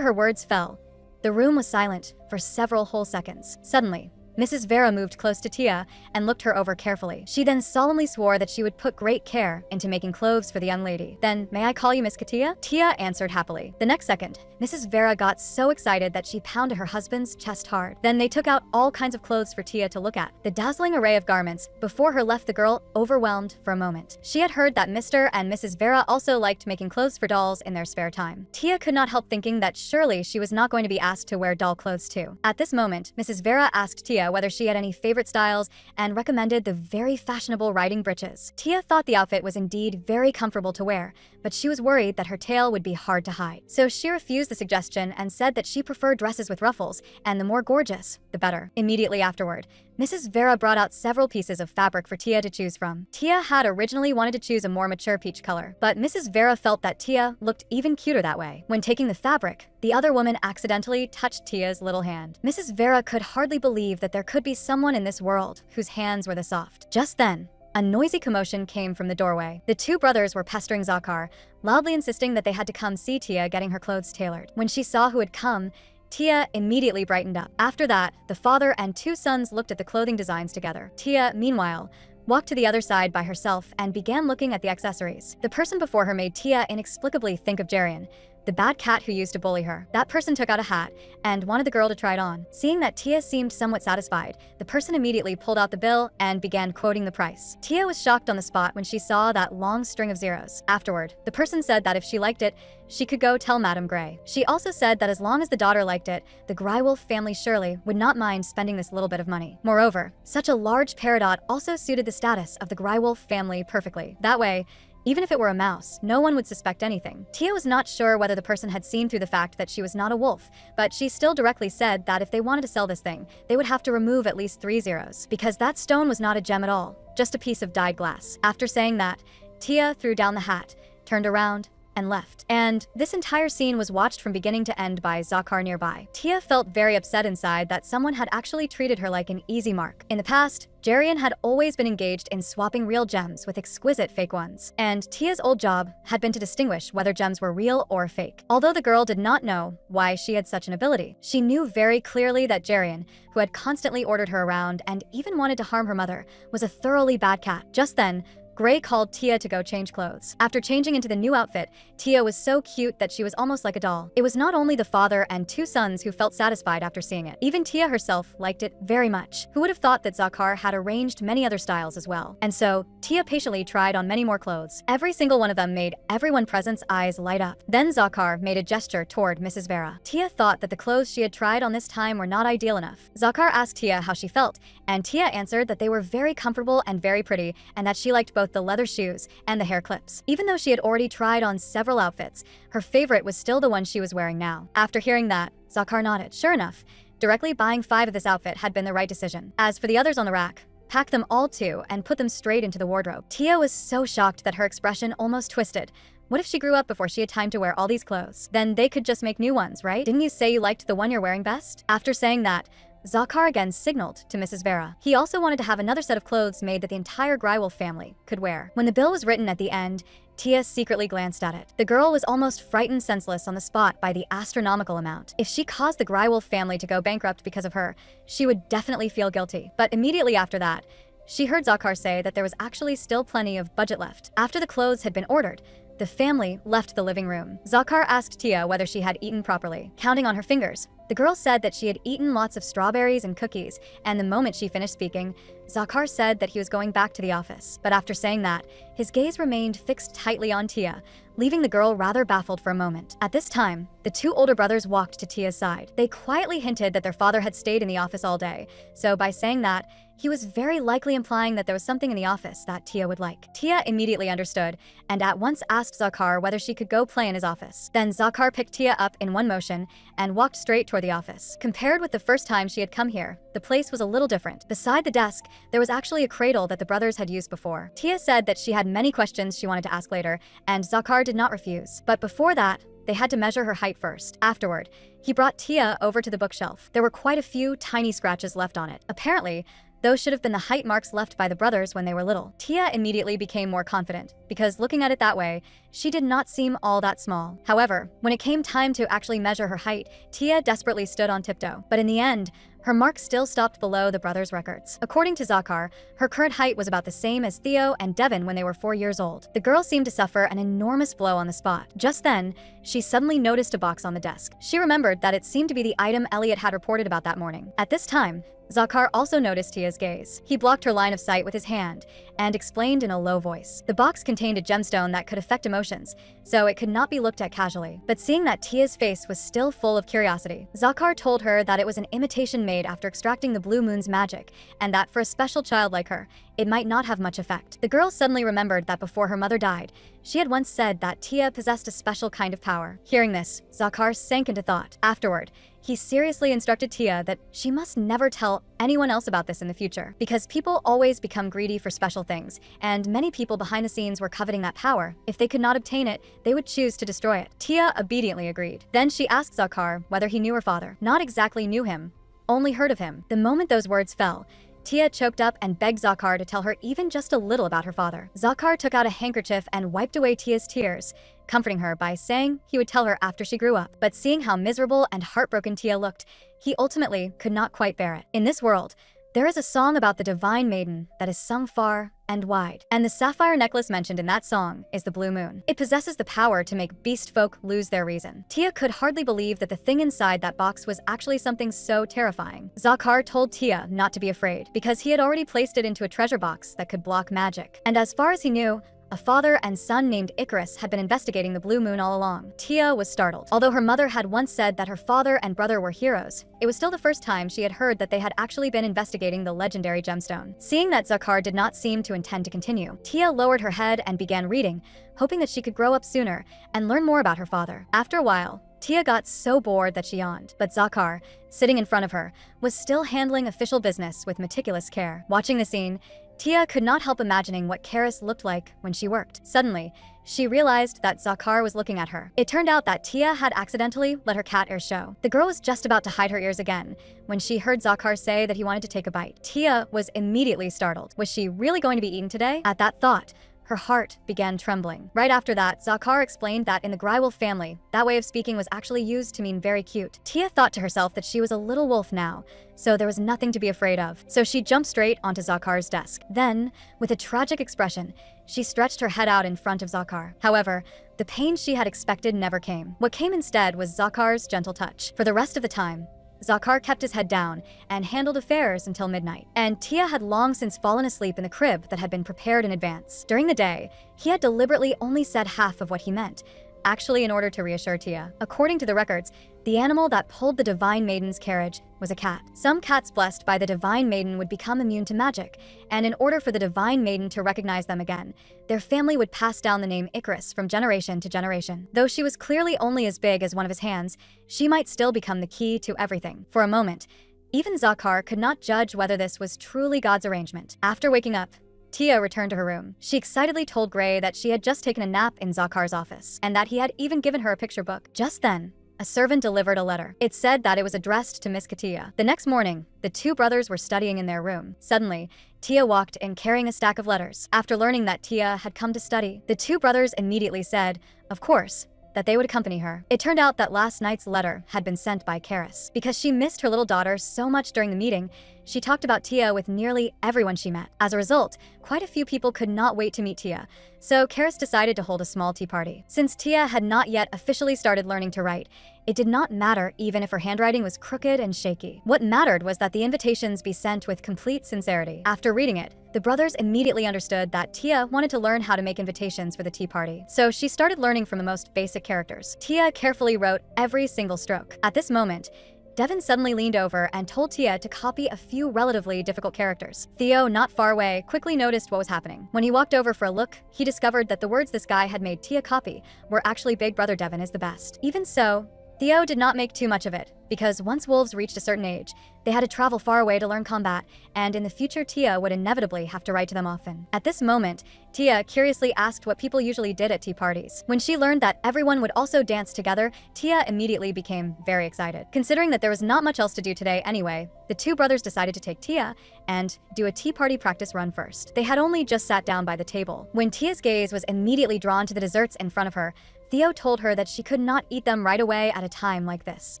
her words fell, the room was silent for several whole seconds. Suddenly, Mrs. Vera moved close to Tia and looked her over carefully. She then solemnly swore that she would put great care into making clothes for the young lady. Then, may I call you Miss Katia? Tia answered happily. The next second, Mrs. Vera got so excited that she pounded her husband's chest hard. Then they took out all kinds of clothes for Tia to look at. The dazzling array of garments before her left the girl overwhelmed for a moment. She had heard that Mr. and Mrs. Vera also liked making clothes for dolls in their spare time. Tia could not help thinking that surely she was not going to be asked to wear doll clothes too. At this moment, Mrs. Vera asked Tia whether she had any favorite styles and recommended the very fashionable riding breeches. Tia thought the outfit was indeed very comfortable to wear, but she was worried that her tail would be hard to hide. So she refused the suggestion and said that she preferred dresses with ruffles, and the more gorgeous, the better. Immediately afterward, Mrs. Vera brought out several pieces of fabric for Tia to choose from. Tia had originally wanted to choose a more mature peach color, but Mrs. Vera felt that Tia looked even cuter that way. When taking the fabric, the other woman accidentally touched Tia's little hand. Mrs. Vera could hardly believe that there could be someone in this world whose hands were this soft. Just then, a noisy commotion came from the doorway. The two brothers were pestering Zakar, loudly insisting that they had to come see Tia getting her clothes tailored. When she saw who had come, Tia immediately brightened up. After that, the father and two sons looked at the clothing designs together. Tia, meanwhile, walked to the other side by herself and began looking at the accessories. The person before her made Tia inexplicably think of Jarian, the bad cat who used to bully her. That person took out a hat and wanted the girl to try it on. Seeing that Tia seemed somewhat satisfied, the person immediately pulled out the bill and began quoting the price. Tia was shocked on the spot when she saw that long string of zeros. Afterward, the person said that if she liked it, she could go tell Madame Gray. She also said that as long as the daughter liked it, the Gray wolf family surely would not mind spending this little bit of money. Moreover, such a large peridot also suited the status of the Gray wolf family perfectly. That way, even if it were a mouse, no one would suspect anything. Tia was not sure whether the person had seen through the fact that she was not a wolf, but she still directly said that if they wanted to sell this thing, they would have to remove at least 3 zeros, because that stone was not a gem at all, just a piece of dyed glass. After saying that, Tia threw down the hat, turned around, and left. And this entire scene was watched from beginning to end by Zakar nearby. Tia felt very upset inside that someone had actually treated her like an easy mark. In the past, Jarian had always been engaged in swapping real gems with exquisite fake ones, and Tia's old job had been to distinguish whether gems were real or fake. Although the girl did not know why she had such an ability, she knew very clearly that Jarian, who had constantly ordered her around and even wanted to harm her mother, was a thoroughly bad cat. Just then, Gray called Tia to go change clothes. After changing into the new outfit, Tia was so cute that she was almost like a doll. It was not only the father and two sons who felt satisfied after seeing it. Even Tia herself liked it very much. Who would have thought that Zakar had arranged many other styles as well? And so, Tia patiently tried on many more clothes. Every single one of them made everyone present's eyes light up. Then Zakar made a gesture toward Mrs. Vera. Tia thought that the clothes she had tried on this time were not ideal enough. Zakar asked Tia how she felt, and Tia answered that they were very comfortable and very pretty, and that she liked both the leather shoes and the hair clips. Even though she had already tried on several outfits, her favorite was still the one she was wearing now. After hearing that, Zakar nodded. Sure enough, directly buying 5 of this outfit had been the right decision. As for the others on the rack, pack them all too and put them straight into the wardrobe. Tia was so shocked that her expression almost twisted. What if she grew up before she had time to wear all these clothes? Then they could just make new ones, right? Didn't you say you liked the one you're wearing best? After saying that, Zakar again signaled to Mrs. Vera. He also wanted to have another set of clothes made that the entire Grywolf family could wear. When the bill was written at the end, Tia secretly glanced at it. The girl was almost frightened senseless on the spot by the astronomical amount. If she caused the Grywolf family to go bankrupt because of her, she would definitely feel guilty. But immediately after that, she heard Zakar say that there was actually still plenty of budget left. After the clothes had been ordered, the family left the living room. Zakar asked Tia whether she had eaten properly. Counting on her fingers, The girl said that she had eaten lots of strawberries and cookies, and the moment she finished speaking, Zakar said that he was going back to the office. But after saying that, his gaze remained fixed tightly on Tia, leaving the girl rather baffled for a moment. At this time, the two older brothers walked to Tia's side. They quietly hinted that their father had stayed in the office all day, so by saying that, he was very likely implying that there was something in the office that Tia would like. Tia immediately understood, and at once asked Zakar whether she could go play in his office. Then Zakar picked Tia up in one motion and walked straight toward the office. Compared with the first time she had come here, the place was a little different. Beside the desk, there was actually a cradle that the brothers had used before. Tia said that she had many questions she wanted to ask later, and Zakar did not refuse. But before that, they had to measure her height first. Afterward, he brought Tia over to the bookshelf. There were quite a few tiny scratches left on it. Apparently, those should have been the height marks left by the brothers when they were little. Tia immediately became more confident, because looking at it that way, she did not seem all that small. However, when it came time to actually measure her height, Tia desperately stood on tiptoe. But in the end, her mark still stopped below the brothers' records. According to Zakar, her current height was about the same as Theo and Devin when they were 4 years old. The girl seemed to suffer an enormous blow on the spot. Just then, she suddenly noticed a box on the desk. She remembered that it seemed to be the item Elliot had reported about that morning. At this time, Zakar also noticed Tia's gaze. He blocked her line of sight with his hand and explained in a low voice. The box contained a gemstone that could affect emotions, so it could not be looked at casually. But seeing that Tia's face was still full of curiosity, Zakar told her that it was an imitation made after extracting the blue moon's magic, and that for a special child like her, it might not have much effect. The girl suddenly remembered that before her mother died, she had once said that Tia possessed a special kind of power. Hearing this, Zakar sank into thought. Afterward, he seriously instructed Tia that she must never tell anyone else about this in the future, because people always become greedy for special things, and many people behind the scenes were coveting that power. If they could not obtain it, they would choose to destroy it. Tia obediently agreed. Then she asked Zakar whether he knew her father. Not exactly knew him, only heard of him. The moment those words fell, Tia choked up and begged Zakar to tell her even just a little about her father. Zakar took out a handkerchief and wiped away Tia's tears, comforting her by saying he would tell her after she grew up. But seeing how miserable and heartbroken Tia looked, he ultimately could not quite bear it. In this world, there is a song about the divine maiden that is sung far and wide, and the sapphire necklace mentioned in that song is the blue moon. It possesses the power to make beast folk lose their reason. Tia could hardly believe that the thing inside that box was actually something so terrifying. Zakar told Tia not to be afraid, because he had already placed it into a treasure box that could block magic. And as far as he knew, a father and son named Icarus had been investigating the blue moon all along. Tia was startled. Although her mother had once said that her father and brother were heroes, it was still the first time she had heard that they had actually been investigating the legendary gemstone. Seeing that Zakar did not seem to intend to continue, Tia lowered her head and began reading, hoping that she could grow up sooner and learn more about her father. After a while, Tia got so bored that she yawned, but Zakar, sitting in front of her, was still handling official business with meticulous care. Watching the scene, Tia could not help imagining what Karis looked like when she worked. Suddenly, she realized that Zakar was looking at her. It turned out that Tia had accidentally let her cat ear show. The girl was just about to hide her ears again when she heard Zakar say that he wanted to take a bite. Tia was immediately startled. Was she really going to be eaten today? At that thought, her heart began trembling. Right after that, Zakar explained that in the Grywolf family, that way of speaking was actually used to mean very cute. Tia thought to herself that she was a little wolf now, so there was nothing to be afraid of. So she jumped straight onto Zakar's desk. Then, with a tragic expression, she stretched her head out in front of Zakar. However, the pain she had expected never came. What came instead was Zakar's gentle touch. For the rest of the time, Zakar kept his head down and handled affairs until midnight, and Tia had long since fallen asleep in the crib that had been prepared in advance. During the day, he had deliberately only said half of what he meant, actually in order to reassure Tia. According to the records, the animal that pulled the Divine Maiden's carriage was a cat. Some cats blessed by the Divine Maiden would become immune to magic, and in order for the Divine Maiden to recognize them again, their family would pass down the name Icarus from generation to generation. Though she was clearly only as big as one of his hands, she might still become the key to everything. For a moment, even Zakar could not judge whether this was truly God's arrangement. After waking up, Tia returned to her room. She excitedly told Gray that she had just taken a nap in Zakar's office, and that he had even given her a picture book. Just then, a servant delivered a letter. It said that it was addressed to Miss Katia. The next morning, the two brothers were studying in their room. Suddenly, Tia walked in carrying a stack of letters. After learning that Tia had come to study, the two brothers immediately said, of course, that they would accompany her. It turned out that last night's letter had been sent by Karis. Because she missed her little daughter so much during the meeting, she talked about Tia with nearly everyone she met. As a result, quite a few people could not wait to meet Tia, so Karis decided to hold a small tea party. Since Tia had not yet officially started learning to write, it did not matter even if her handwriting was crooked and shaky. What mattered was that the invitations be sent with complete sincerity. After reading it, the brothers immediately understood that Tia wanted to learn how to make invitations for the tea party. So she started learning from the most basic characters. Tia carefully wrote every single stroke. At this moment, Devin suddenly leaned over and told Tia to copy a few relatively difficult characters. Theo, not far away, quickly noticed what was happening. When he walked over for a look, he discovered that the words this guy had made Tia copy were actually Big Brother Devin is the best. Even so, Theo did not make too much of it, because once wolves reached a certain age, they had to travel far away to learn combat, and in the future Tia would inevitably have to write to them often. At this moment, Tia curiously asked what people usually did at tea parties. When she learned that everyone would also dance together, Tia immediately became very excited. Considering that there was not much else to do today anyway, the two brothers decided to take Tia and do a tea party practice run first. They had only just sat down by the table. When Tia's gaze was immediately drawn to the desserts in front of her, Theo told her that she could not eat them right away at a time like this,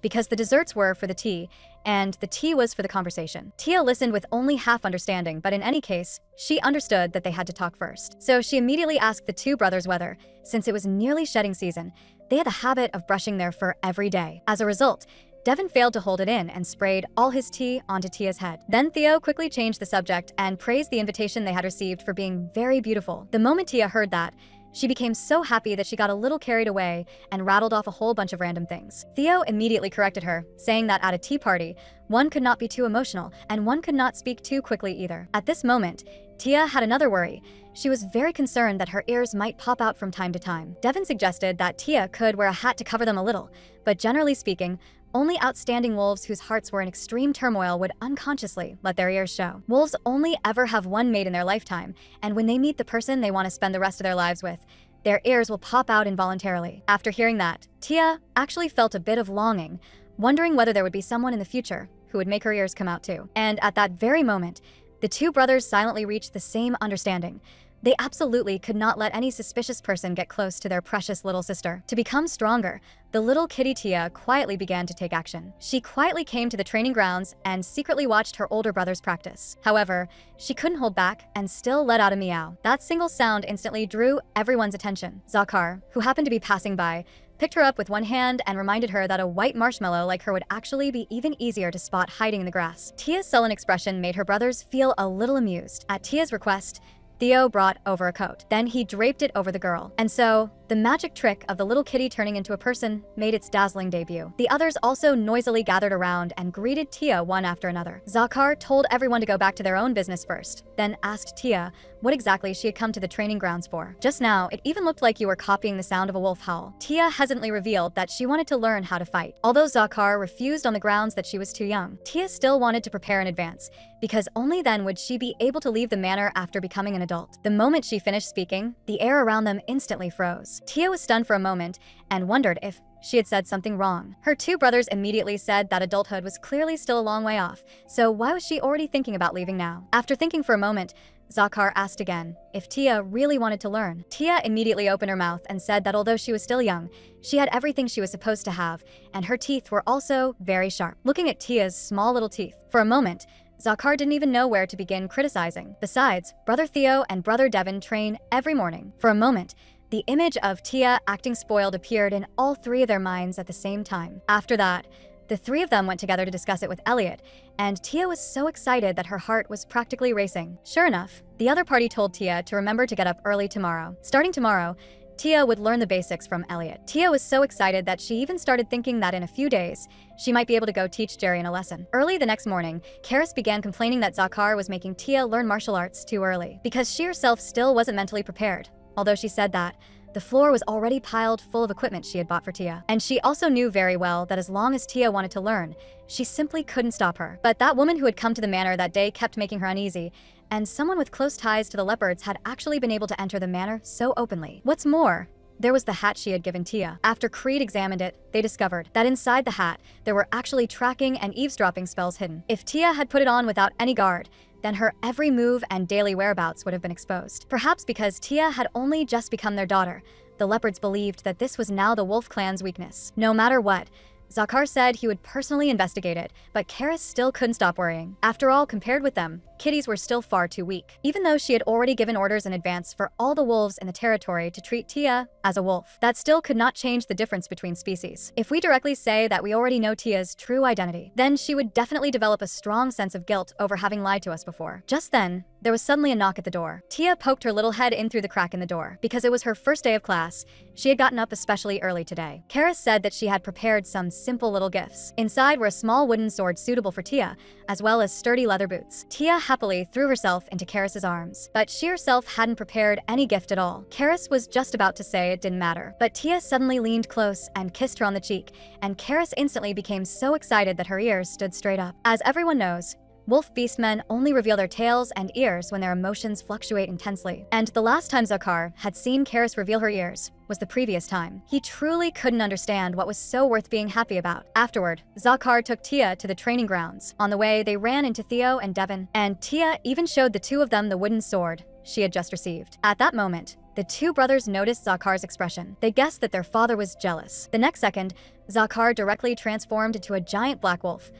because the desserts were for the tea, and the tea was for the conversation. Tia listened with only half understanding, but in any case, she understood that they had to talk first. So she immediately asked the two brothers whether, since it was nearly shedding season, they had the habit of brushing their fur every day. As a result, Devin failed to hold it in and sprayed all his tea onto Tia's head. Then Theo quickly changed the subject and praised the invitation they had received for being very beautiful. The moment Tia heard that, she became so happy that she got a little carried away and rattled off a whole bunch of random things. Theo immediately corrected her, saying that at a tea party, one could not be too emotional and one could not speak too quickly either. At this moment, Tia had another worry. She was very concerned that her ears might pop out from time to time. Devin suggested that Tia could wear a hat to cover them a little, but generally speaking, only outstanding wolves whose hearts were in extreme turmoil would unconsciously let their ears show. Wolves only ever have one mate in their lifetime, and when they meet the person they want to spend the rest of their lives with, their ears will pop out involuntarily. After hearing that, Tia actually felt a bit of longing, wondering whether there would be someone in the future who would make her ears come out too. And at that very moment, the two brothers silently reached the same understanding. They absolutely could not let any suspicious person get close to their precious little sister. To become stronger, the little kitty Tia quietly began to take action. She quietly came to the training grounds and secretly watched her older brothers practice. However, she couldn't hold back and still let out a meow. That single sound instantly drew everyone's attention. Zakar, who happened to be passing by, picked her up with one hand and reminded her that a white marshmallow like her would actually be even easier to spot hiding in the grass. Tia's sullen expression made her brothers feel a little amused. At Tia's request, Theo brought over a coat. Then he draped it over the girl. And so, the magic trick of the little kitty turning into a person made its dazzling debut. The others also noisily gathered around and greeted Tia one after another. Zakar told everyone to go back to their own business first, then asked Tia what exactly she had come to the training grounds for. Just now, it even looked like you were copying the sound of a wolf howl. Tia hesitantly revealed that she wanted to learn how to fight. Although Zakar refused on the grounds that she was too young, Tia still wanted to prepare in advance, because only then would she be able to leave the manor after becoming an adult. The moment she finished speaking, the air around them instantly froze. Tia was stunned for a moment and wondered if she had said something wrong. Her two brothers immediately said that adulthood was clearly still a long way off, so why was she already thinking about leaving now? After thinking for a moment, Zakar asked again if Tia really wanted to learn. Tia immediately opened her mouth and said that although she was still young, she had everything she was supposed to have, and her teeth were also very sharp. Looking at Tia's small little teeth, for a moment, Zakar didn't even know where to begin criticizing. Besides, Brother Theo and Brother Devin train every morning. For a moment, the image of Tia acting spoiled appeared in all three of their minds at the same time. After that, the three of them went together to discuss it with Elliot, and Tia was so excited that her heart was practically racing. Sure enough, the other party told Tia to remember to get up early tomorrow. Starting tomorrow, Tia would learn the basics from Elliot. Tia was so excited that she even started thinking that in a few days, she might be able to go teach Jerian a lesson. Early the next morning, Karis began complaining that Zakar was making Tia learn martial arts too early, because she herself still wasn't mentally prepared. Although she said that, the floor was already piled full of equipment she had bought for Tia. And she also knew very well that as long as Tia wanted to learn, she simply couldn't stop her. But that woman who had come to the manor that day kept making her uneasy, and someone with close ties to the leopards had actually been able to enter the manor so openly. What's more, there was the hat she had given Tia. After Creed examined it, they discovered that inside the hat, there were actually tracking and eavesdropping spells hidden. If Tia had put it on without any guard, then her every move and daily whereabouts would have been exposed. Perhaps because Tia had only just become their daughter, the leopards believed that this was now the wolf clan's weakness. No matter what, Zakar said he would personally investigate it, but Karis still couldn't stop worrying. After all, compared with them, kitties were still far too weak. Even though she had already given orders in advance for all the wolves in the territory to treat Tia as a wolf, that still could not change the difference between species. If we directly say that we already know Tia's true identity, then she would definitely develop a strong sense of guilt over having lied to us before. Just then, there was suddenly a knock at the door. Tia poked her little head in through the crack in the door. Because it was her first day of class, she had gotten up especially early today. Karis said that she had prepared some simple little gifts. Inside were a small wooden sword suitable for Tia, as well as sturdy leather boots. Tia happily threw herself into Karis's arms, but she herself hadn't prepared any gift at all. Karis was just about to say it didn't matter, but Tia suddenly leaned close and kissed her on the cheek, and Karis instantly became so excited that her ears stood straight up. As everyone knows, wolf beastmen only reveal their tails and ears when their emotions fluctuate intensely. And the last time Zakar had seen Karis reveal her ears was the previous time. He truly couldn't understand what was so worth being happy about. Afterward, Zakar took Tia to the training grounds. On the way, they ran into Theo and Devon, and Tia even showed the two of them the wooden sword she had just received. At that moment, the two brothers noticed Zakar's expression. They guessed that their father was jealous. The next second, Zakar directly transformed into a giant black wolf.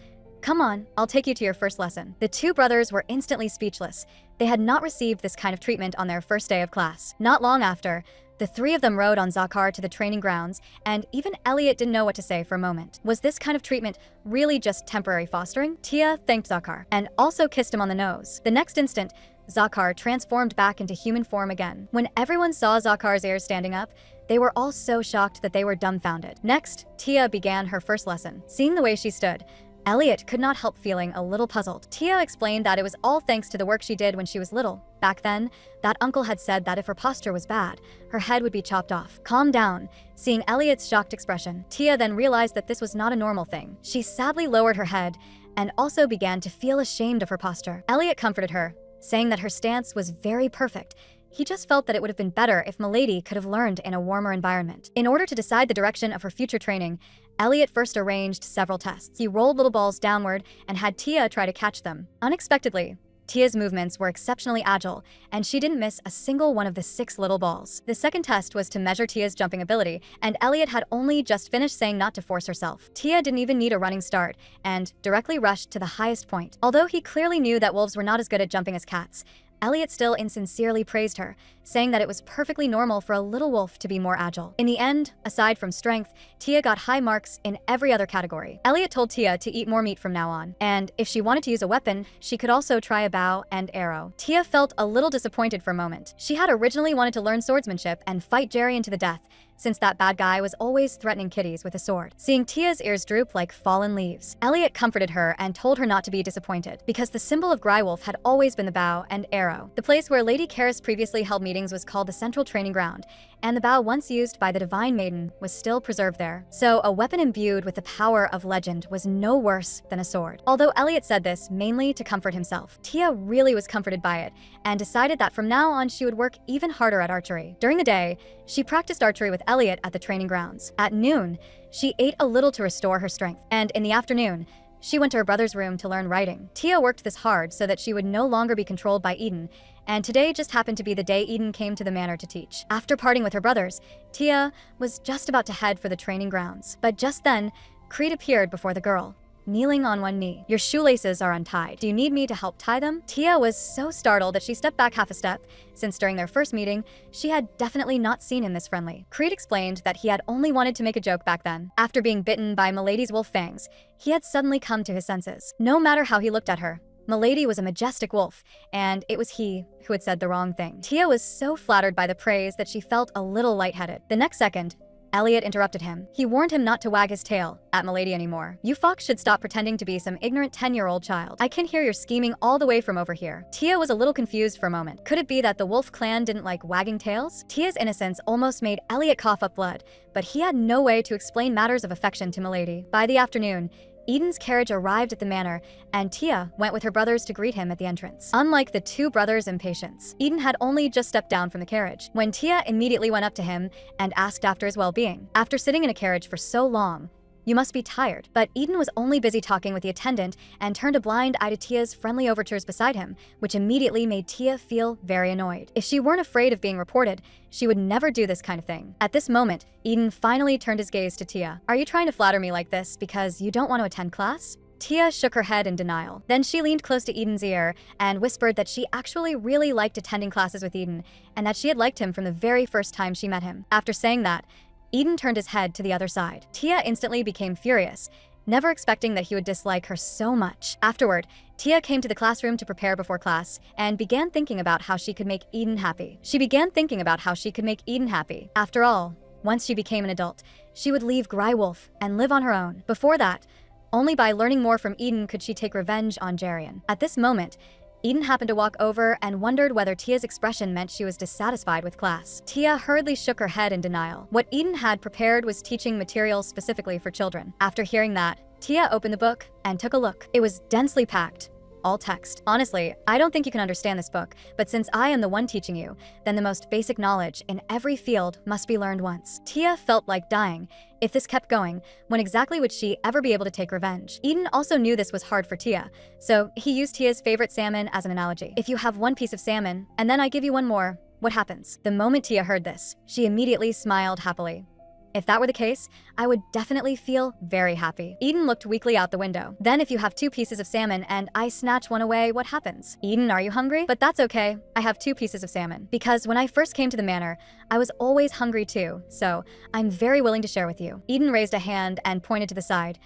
"Come on, I'll take you to your first lesson." The two brothers were instantly speechless. They had not received this kind of treatment on their first day of class. Not long after, the three of them rode on Zakar to the training grounds, and even Elliot didn't know what to say for a moment. Was this kind of treatment really just temporary fostering? Tia thanked Zakar, and also kissed him on the nose. The next instant, Zakar transformed back into human form again. When everyone saw Zakar's ears standing up, they were all so shocked that they were dumbfounded. Next, Tia began her first lesson. Seeing the way she stood, Elliot could not help feeling a little puzzled. Tia explained that it was all thanks to the work she did when she was little. Back then, that uncle had said that if her posture was bad, her head would be chopped off. Calm down. Seeing Elliot's shocked expression, Tia then realized that this was not a normal thing. She sadly lowered her head and also began to feel ashamed of her posture. Elliot comforted her, saying that her stance was very perfect. He just felt that it would have been better if Milady could have learned in a warmer environment. In order to decide the direction of her future training, Elliot first arranged several tests. He rolled little balls downward and had Tia try to catch them. Unexpectedly, Tia's movements were exceptionally agile, and she didn't miss a single one of the 6 little balls. The second test was to measure Tia's jumping ability, and Elliot had only just finished saying not to force herself. Tia didn't even need a running start, and directly rushed to the highest point. Although he clearly knew that wolves were not as good at jumping as cats, Elliot still insincerely praised her, saying that it was perfectly normal for a little wolf to be more agile. In the end, aside from strength, Tia got high marks in every other category. Elliot told Tia to eat more meat from now on, and if she wanted to use a weapon, she could also try a bow and arrow. Tia felt a little disappointed for a moment. She had originally wanted to learn swordsmanship and fight Jerry into the death, since that bad guy was always threatening kitties with a sword. Seeing Tia's ears droop like fallen leaves, Elliot comforted her and told her not to be disappointed, because the symbol of Grywolf had always been the bow and arrow. The place where Lady Karis previously held meetings was called the Central Training Ground, and the bow once used by the Divine Maiden was still preserved there. So a weapon imbued with the power of legend was no worse than a sword. Although Elliot said this mainly to comfort himself, Tia really was comforted by it and decided that from now on she would work even harder at archery. During the day, she practiced archery with Elliot at the training grounds. At noon, she ate a little to restore her strength, and in the afternoon, she went to her brother's room to learn writing. Tia worked this hard so that she would no longer be controlled by Eden, and today just happened to be the day Eden came to the manor to teach. After parting with her brothers, Tia was just about to head for the training grounds. But just then, Creed appeared before the girl, kneeling on one knee. "Your shoelaces are untied. Do you need me to help tie them?" Tia was so startled that she stepped back half a step, since during their first meeting, she had definitely not seen him this friendly. Creed explained that he had only wanted to make a joke back then. After being bitten by Milady's wolf fangs, he had suddenly come to his senses. No matter how he looked at her, Milady was a majestic wolf, and it was he who had said the wrong thing. Tia was so flattered by the praise that she felt a little lightheaded. The next second, Elliot interrupted him. He warned him not to wag his tail at Milady anymore. "You fox should stop pretending to be some ignorant 10-year-old child. I can hear your scheming all the way from over here." Tia was a little confused for a moment. Could it be that the wolf clan didn't like wagging tails? Tia's innocence almost made Elliot cough up blood, but he had no way to explain matters of affection to Milady. By the afternoon, Eden's carriage arrived at the manor, and Tia went with her brothers to greet him at the entrance. Unlike the two brothers' impatience, Eden had only just stepped down from the carriage, when Tia immediately went up to him and asked after his well-being. After sitting in a carriage for so long, You must be tired. But Eden was only busy talking with the attendant and turned a blind eye to Tia's friendly overtures beside him, which immediately made Tia feel very annoyed. If she weren't afraid of being reported, she would never do this kind of thing. At this moment, Eden finally turned his gaze to Tia. Are you trying to flatter me like this because you don't want to attend class? Tia shook her head in denial. Then she leaned close to Eden's ear and whispered that she actually really liked attending classes with Eden and that she had liked him from the very first time she met him. After saying that, Eden turned his head to the other side. Tia instantly became furious, never expecting that he would dislike her so much. Afterward, Tia came to the classroom to prepare before class and began thinking about how she could make Eden happy. After all, once she became an adult, she would leave Grywolf and live on her own. Before that, only by learning more from Eden could she take revenge on Jarian. At this moment, Eden happened to walk over and wondered whether Tia's expression meant she was dissatisfied with class. Tia hurriedly shook her head in denial. What Eden had prepared was teaching materials specifically for children. After hearing that, Tia opened the book and took a look. It was densely packed, all text. Honestly, I don't think you can understand this book, but since I am the one teaching you, then the most basic knowledge in every field must be learned once. Tia felt like dying. If this kept going, when exactly would she ever be able to take revenge? Eden also knew this was hard for Tia, so he used Tia's favorite salmon as an analogy. If you have one piece of salmon, and then I give you one more, what happens? The moment Tia heard this, she immediately smiled happily. If that were the case, I would definitely feel very happy. Eden looked weakly out the window. Then if you have 2 pieces of salmon and I snatch one away, what happens? Eden, are you hungry? But that's okay. I have 2 pieces of salmon. Because when I first came to the manor, I was always hungry too, so I'm very willing to share with you. Eden raised a hand and pointed to the side.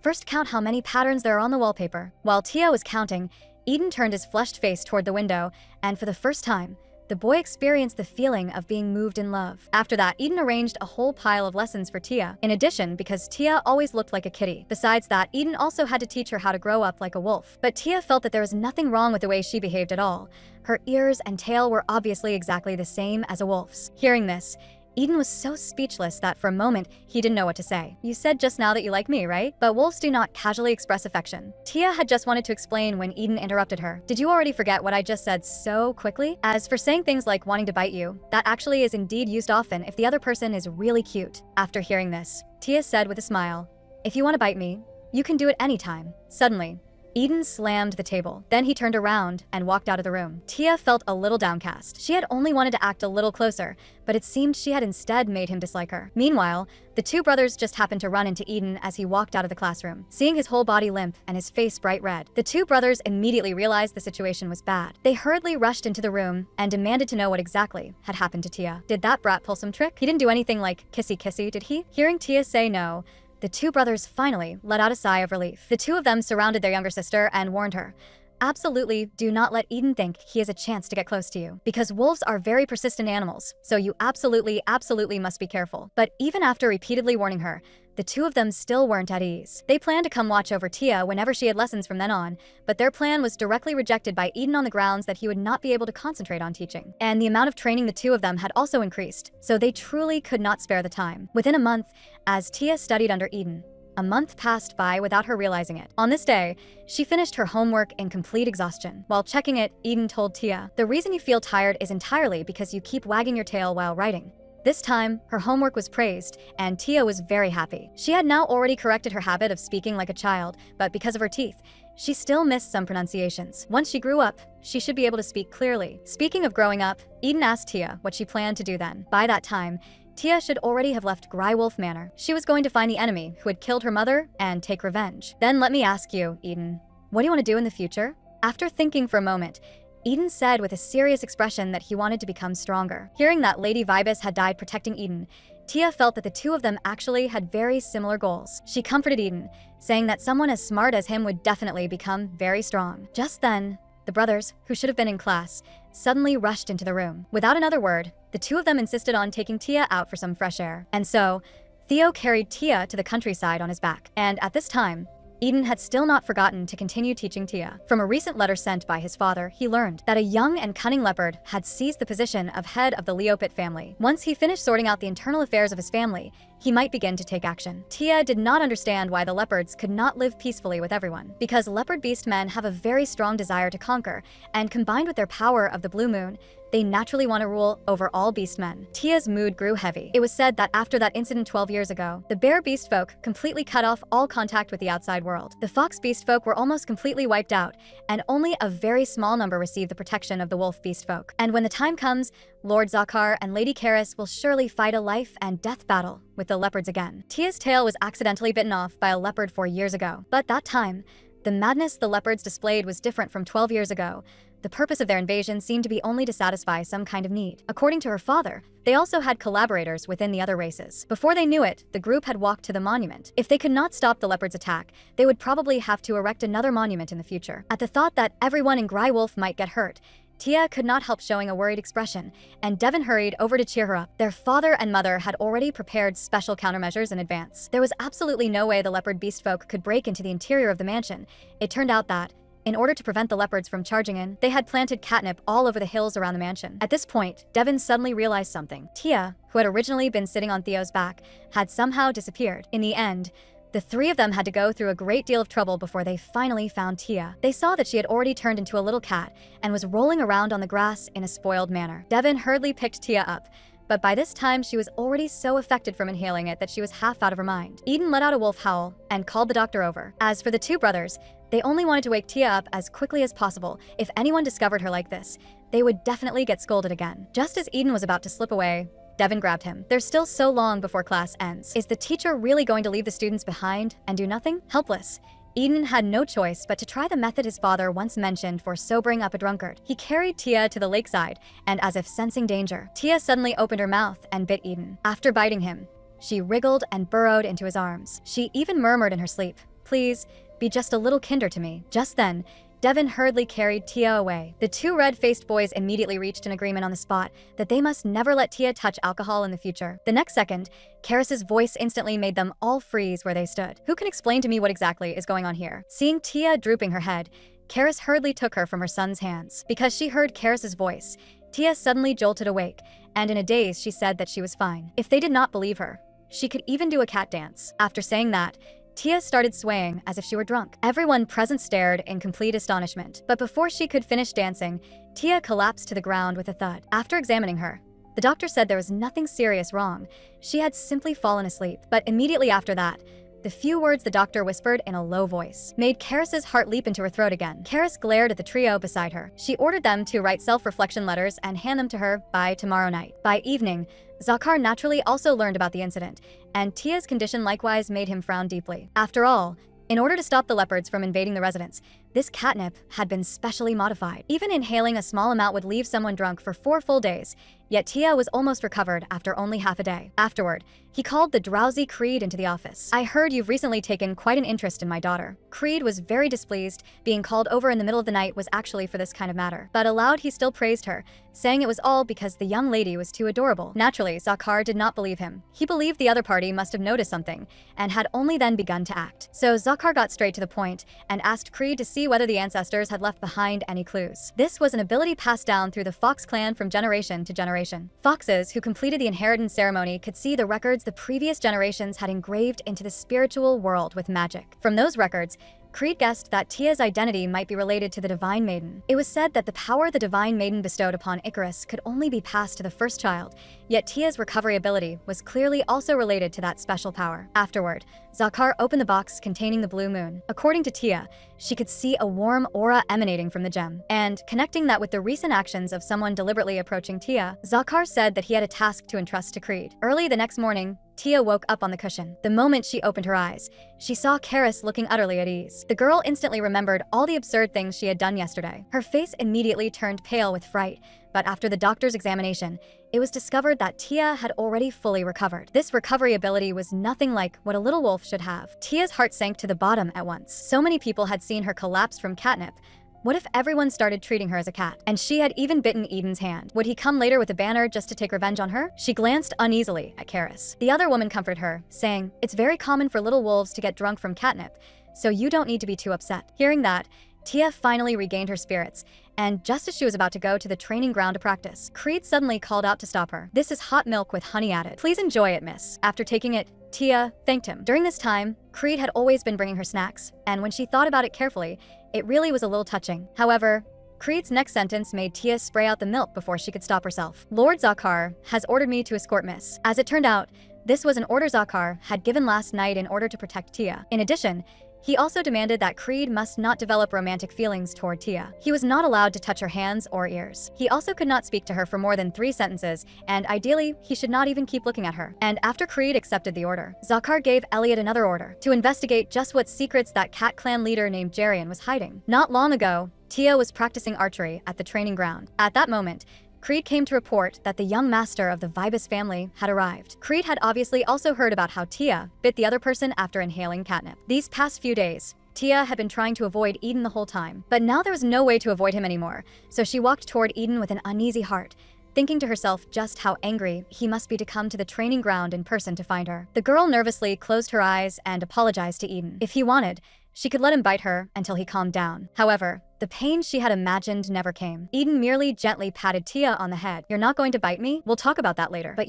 First count how many patterns there are on the wallpaper. While Tia was counting, Eden turned his flushed face toward the window, and for the first time, the boy experienced the feeling of being moved in love. After that, Eden arranged a whole pile of lessons for Tia. In addition, because Tia always looked like a kitty. Besides that, Eden also had to teach her how to grow up like a wolf. But Tia felt that there was nothing wrong with the way she behaved at all. Her ears and tail were obviously exactly the same as a wolf's. Hearing this, Eden was so speechless that for a moment, he didn't know what to say. You said just now that you like me, right? But wolves do not casually express affection. Tia had just wanted to explain when Eden interrupted her. Did you already forget what I just said so quickly? As for saying things like wanting to bite you, that actually is indeed used often if the other person is really cute. After hearing this, Tia said with a smile, if you want to bite me, you can do it anytime. Suddenly, Eden slammed the table. Then he turned around and walked out of the room. Tia felt a little downcast. She had only wanted to act a little closer, but it seemed she had instead made him dislike her. Meanwhile, the 2 brothers just happened to run into Eden as he walked out of the classroom. Seeing his whole body limp and his face bright red, the 2 brothers immediately realized the situation was bad. They hurriedly rushed into the room and demanded to know what exactly had happened to Tia. Did that brat pull some trick? He didn't do anything like kissy-kissy, did he? Hearing Tia say no, the 2 brothers finally let out a sigh of relief. The 2 of them surrounded their younger sister and warned her, absolutely do not let Eden think he has a chance to get close to you, because wolves are very persistent animals, so you absolutely must be careful. But even after repeatedly warning her, the 2 of them still weren't at ease. They planned to come watch over Tia whenever she had lessons from then on, but their plan was directly rejected by Eden on the grounds that he would not be able to concentrate on teaching. And the amount of training the 2 of them had also increased, so they truly could not spare the time. Within a month, as Tia studied under Eden, a month passed by without her realizing it. On this day, she finished her homework in complete exhaustion. While checking it, Eden told Tia, the reason you feel tired is entirely because you keep wagging your tail while writing. This time, her homework was praised, and Tia was very happy. She had now already corrected her habit of speaking like a child, but because of her teeth, she still missed some pronunciations. Once she grew up, she should be able to speak clearly. Speaking of growing up, Eden asked Tia what she planned to do then. By that time, Tia should already have left Grywolf Manor. She was going to find the enemy who had killed her mother and take revenge. Then let me ask you, Eden, what do you want to do in the future? After thinking for a moment, Eden said with a serious expression that he wanted to become stronger. Hearing that Lady Vibus had died protecting Eden, Tia felt that the 2 of them actually had very similar goals. She comforted Eden, saying that someone as smart as him would definitely become very strong. Just then, the brothers, who should have been in class, suddenly rushed into the room. Without another word, the 2 of them insisted on taking Tia out for some fresh air. And so, Theo carried Tia to the countryside on his back. And at this time, Eden had still not forgotten to continue teaching Tia. From a recent letter sent by his father, he learned that a young and cunning leopard had seized the position of head of the Leopit family. Once he finished sorting out the internal affairs of his family, he might begin to take action. Tia did not understand why the leopards could not live peacefully with everyone, because leopard beast men have a very strong desire to conquer, and combined with their power of the blue moon, they naturally want to rule over all beast men. Tia's mood grew heavy. It was said that after that incident 12 years ago, the bear beast folk completely cut off all contact with the outside world. The fox beast folk were almost completely wiped out, and only a very small number received the protection of the wolf beast folk. And when the time comes, Lord Zakar and Lady Karis will surely fight a life and death battle with the leopards again. Tia's tail was accidentally bitten off by a leopard 4 years ago, but that time, the madness the leopards displayed was different from 12 years ago. The purpose of their invasion seemed to be only to satisfy some kind of need. According to her father, they also had collaborators within the other races. Before they knew it, the group had walked to the monument. If they could not stop the leopards' attack, they would probably have to erect another monument in the future. At the thought that everyone in Grywolf might get hurt, Tia could not help showing a worried expression, and Devon hurried over to cheer her up. Their father and mother had already prepared special countermeasures in advance. There was absolutely no way the leopard beast folk could break into the interior of the mansion. It turned out that, in order to prevent the leopards from charging in, they had planted catnip all over the hills around the mansion. At this point, Devon suddenly realized something. Tia, who had originally been sitting on Theo's back, had somehow disappeared. In the end, the three of them had to go through a great deal of trouble before they finally found Tia. They saw that she had already turned into a little cat and was rolling around on the grass in a spoiled manner. Devon hurriedly picked Tia up, but by this time she was already so affected from inhaling it that she was half out of her mind. Eden let out a wolf howl and called the doctor over. As for the two brothers, they only wanted to wake Tia up as quickly as possible. If anyone discovered her like this, they would definitely get scolded again. Just as Eden was about to slip away, Devon grabbed him. There's still so long before class ends. Is the teacher really going to leave the students behind and do nothing? Helpless, Eden had no choice but to try the method his father once mentioned for sobering up a drunkard. He carried Tia to the lakeside, and as if sensing danger, Tia suddenly opened her mouth and bit Eden. After biting him, she wriggled and burrowed into his arms. She even murmured in her sleep, "Please, be just a little kinder to me." Just then, Devon hurriedly carried Tia away. The two red-faced boys immediately reached an agreement on the spot that they must never let Tia touch alcohol in the future. The next second, Karis's voice instantly made them all freeze where they stood. "Who can explain to me what exactly is going on here?" Seeing Tia drooping her head, Karis hurriedly took her from her son's hands. Because she heard Karis's voice, Tia suddenly jolted awake, and in a daze she said that she was fine. If they did not believe her, she could even do a cat dance. After saying that, Tia started swaying as if she were drunk. Everyone present stared in complete astonishment. But before she could finish dancing, Tia collapsed to the ground with a thud. After examining her, the doctor said there was nothing serious wrong. She had simply fallen asleep. But immediately after that, the few words the doctor whispered in a low voice made Karis's heart leap into her throat again. Karis glared at the trio beside her. She ordered them to write self-reflection letters and hand them to her by tomorrow night. By evening, Zakar naturally also learned about the incident, and Tia's condition likewise made him frown deeply. After all, in order to stop the leopards from invading the residence, this catnip had been specially modified. Even inhaling a small amount would leave someone drunk for 4 full days, yet Tia was almost recovered after only half a day. Afterward, he called the drowsy Creed into the office. "I heard you've recently taken quite an interest in my daughter." Creed was very displeased. Being called over in the middle of the night was actually for this kind of matter. But aloud he still praised her, saying it was all because the young lady was too adorable. Naturally, Zakar did not believe him. He believed the other party must have noticed something, and had only then begun to act. So Zakar got straight to the point, and asked Creed to see whether the ancestors had left behind any clues. This was an ability passed down through the Fox clan from generation to generation. Foxes who completed the inheritance ceremony could see the records the previous generations had engraved into the spiritual world with magic. From those records, Creed guessed that Tia's identity might be related to the Divine Maiden. It was said that the power the Divine Maiden bestowed upon Icarus could only be passed to the first child, yet Tia's recovery ability was clearly also related to that special power. Afterward, Zakar opened the box containing the blue moon. According to Tia, she could see a warm aura emanating from the gem, and connecting that with the recent actions of someone deliberately approaching Tia, Zakar said that he had a task to entrust to Creed. Early the next morning, Tia woke up on the cushion. The moment she opened her eyes, she saw Karis looking utterly at ease. The girl instantly remembered all the absurd things she had done yesterday. Her face immediately turned pale with fright, but after the doctor's examination, it was discovered that Tia had already fully recovered. This recovery ability was nothing like what a little wolf should have. Tia's heart sank to the bottom at once. So many people had seen her collapse from catnip. What if everyone started treating her as a cat? And she had even bitten Eden's hand. Would he come later with a banner just to take revenge on her? She glanced uneasily at Karis. The other woman comforted her, saying, "It's very common for little wolves to get drunk from catnip, so you don't need to be too upset." Hearing that, Tia finally regained her spirits, and just as she was about to go to the training ground to practice, Creed suddenly called out to stop her. "This is hot milk with honey added. Please enjoy it, miss." After taking it, Tia thanked him. During this time, Creed had always been bringing her snacks, and when she thought about it carefully, it really was a little touching. However, Creed's next sentence made Tia spray out the milk before she could stop herself. "Lord Zakar has ordered me to escort Miss." As it turned out, this was an order Zakar had given last night in order to protect Tia. In addition, he also demanded that Creed must not develop romantic feelings toward Tia. He was not allowed to touch her hands or ears. He also could not speak to her for more than 3 sentences, and ideally, he should not even keep looking at her. And after Creed accepted the order, Zakar gave Elliot another order to investigate just what secrets that cat clan leader named Jarian was hiding. Not long ago, Tia was practicing archery at the training ground. At that moment, Creed came to report that the young master of the Vibus family had arrived. Creed had obviously also heard about how Tia bit the other person after inhaling catnip. These past few days, Tia had been trying to avoid Eden the whole time, but now there was no way to avoid him anymore, so she walked toward Eden with an uneasy heart, thinking to herself just how angry he must be to come to the training ground in person to find her. The girl nervously closed her eyes and apologized to Eden. If he wanted, she could let him bite her until he calmed down. However, the pain she had imagined never came. Eden merely gently patted Tia on the head. "You're not going to bite me? We'll talk about that later. But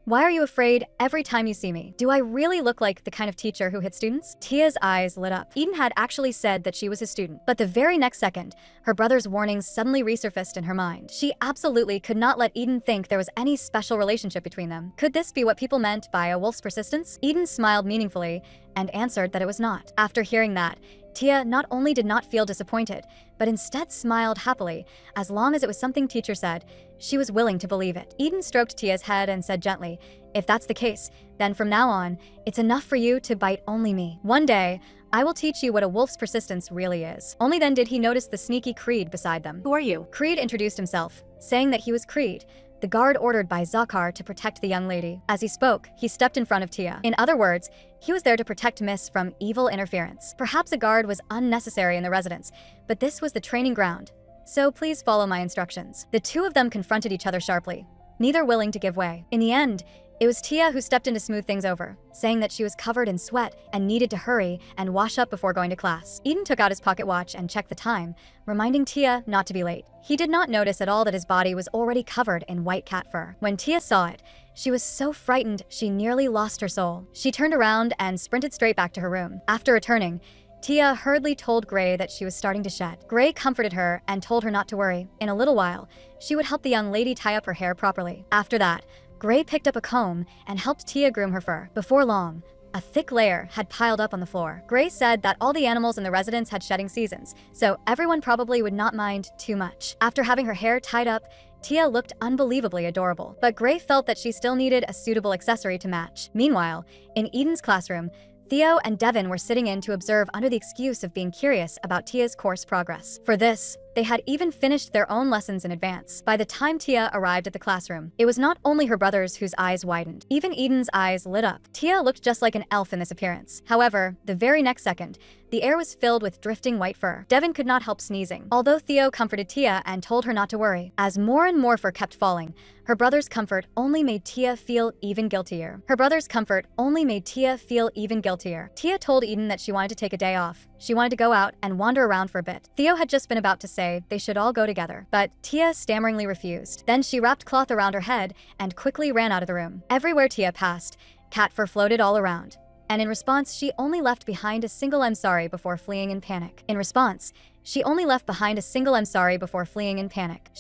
why are you afraid every time you see me? Do I really look like the kind of teacher who hits students?" Tia's eyes lit up. Eden had actually said that she was his student, but the very next second, her brother's warnings suddenly resurfaced in her mind. She absolutely could not let Eden think there was any special relationship between them. Could this be what people meant by a wolf's persistence? Eden smiled meaningfully and answered that it was not. After hearing that, Tia not only did not feel disappointed, but instead smiled happily. As long as it was something teacher said, she was willing to believe it. Eden stroked Tia's head and said gently, "If that's the case, then from now on, it's enough for you to bite only me. One day, I will teach you what a wolf's persistence really is." Only then did he notice the sneaky Creed beside them. "Who are you?" Creed introduced himself, saying that he was Creed, the guard ordered by Zakar to protect the young lady. As he spoke, he stepped in front of Tia. In other words, he was there to protect Miss from evil interference. Perhaps a guard was unnecessary in the residence, but this was the training ground, so please follow my instructions. The two of them confronted each other sharply, neither willing to give way. In the end, it was Tia who stepped in to smooth things over, saying that she was covered in sweat and needed to hurry and wash up before going to class. Eden took out his pocket watch and checked the time, reminding Tia not to be late. He did not notice at all that his body was already covered in white cat fur. When Tia saw it, she was so frightened she nearly lost her soul. She turned around and sprinted straight back to her room. After returning, Tia hurriedly told Gray that she was starting to shed. Gray comforted her and told her not to worry. In a little while, she would help the young lady tie up her hair properly. After that, Gray picked up a comb and helped Tia groom her fur. Before long, a thick layer had piled up on the floor. Gray said that all the animals in the residence had shedding seasons, so everyone probably would not mind too much. After having her hair tied up, Tia looked unbelievably adorable, but Gray felt that she still needed a suitable accessory to match. Meanwhile, in Eden's classroom, Theo and Devin were sitting in to observe under the excuse of being curious about Tia's course progress. For this, they had even finished their own lessons in advance. By the time Tia arrived at the classroom, it was not only her brothers whose eyes widened. Even Eden's eyes lit up. Tia looked just like an elf in this appearance. However, the very next second, the air was filled with drifting white fur. Devin could not help sneezing, although Theo comforted Tia and told her not to worry. As more and more fur kept falling, her brother's comfort only made Tia feel even guiltier. Tia told Eden that she wanted to take a day off. She wanted to go out and wander around for a bit. Theo had just been about to say they should all go together, but Tia stammeringly refused. Then she wrapped cloth around her head and quickly ran out of the room. Everywhere Tia passed, cat fur floated all around, and in response, she only left behind a single "I'm sorry" before fleeing in panic. She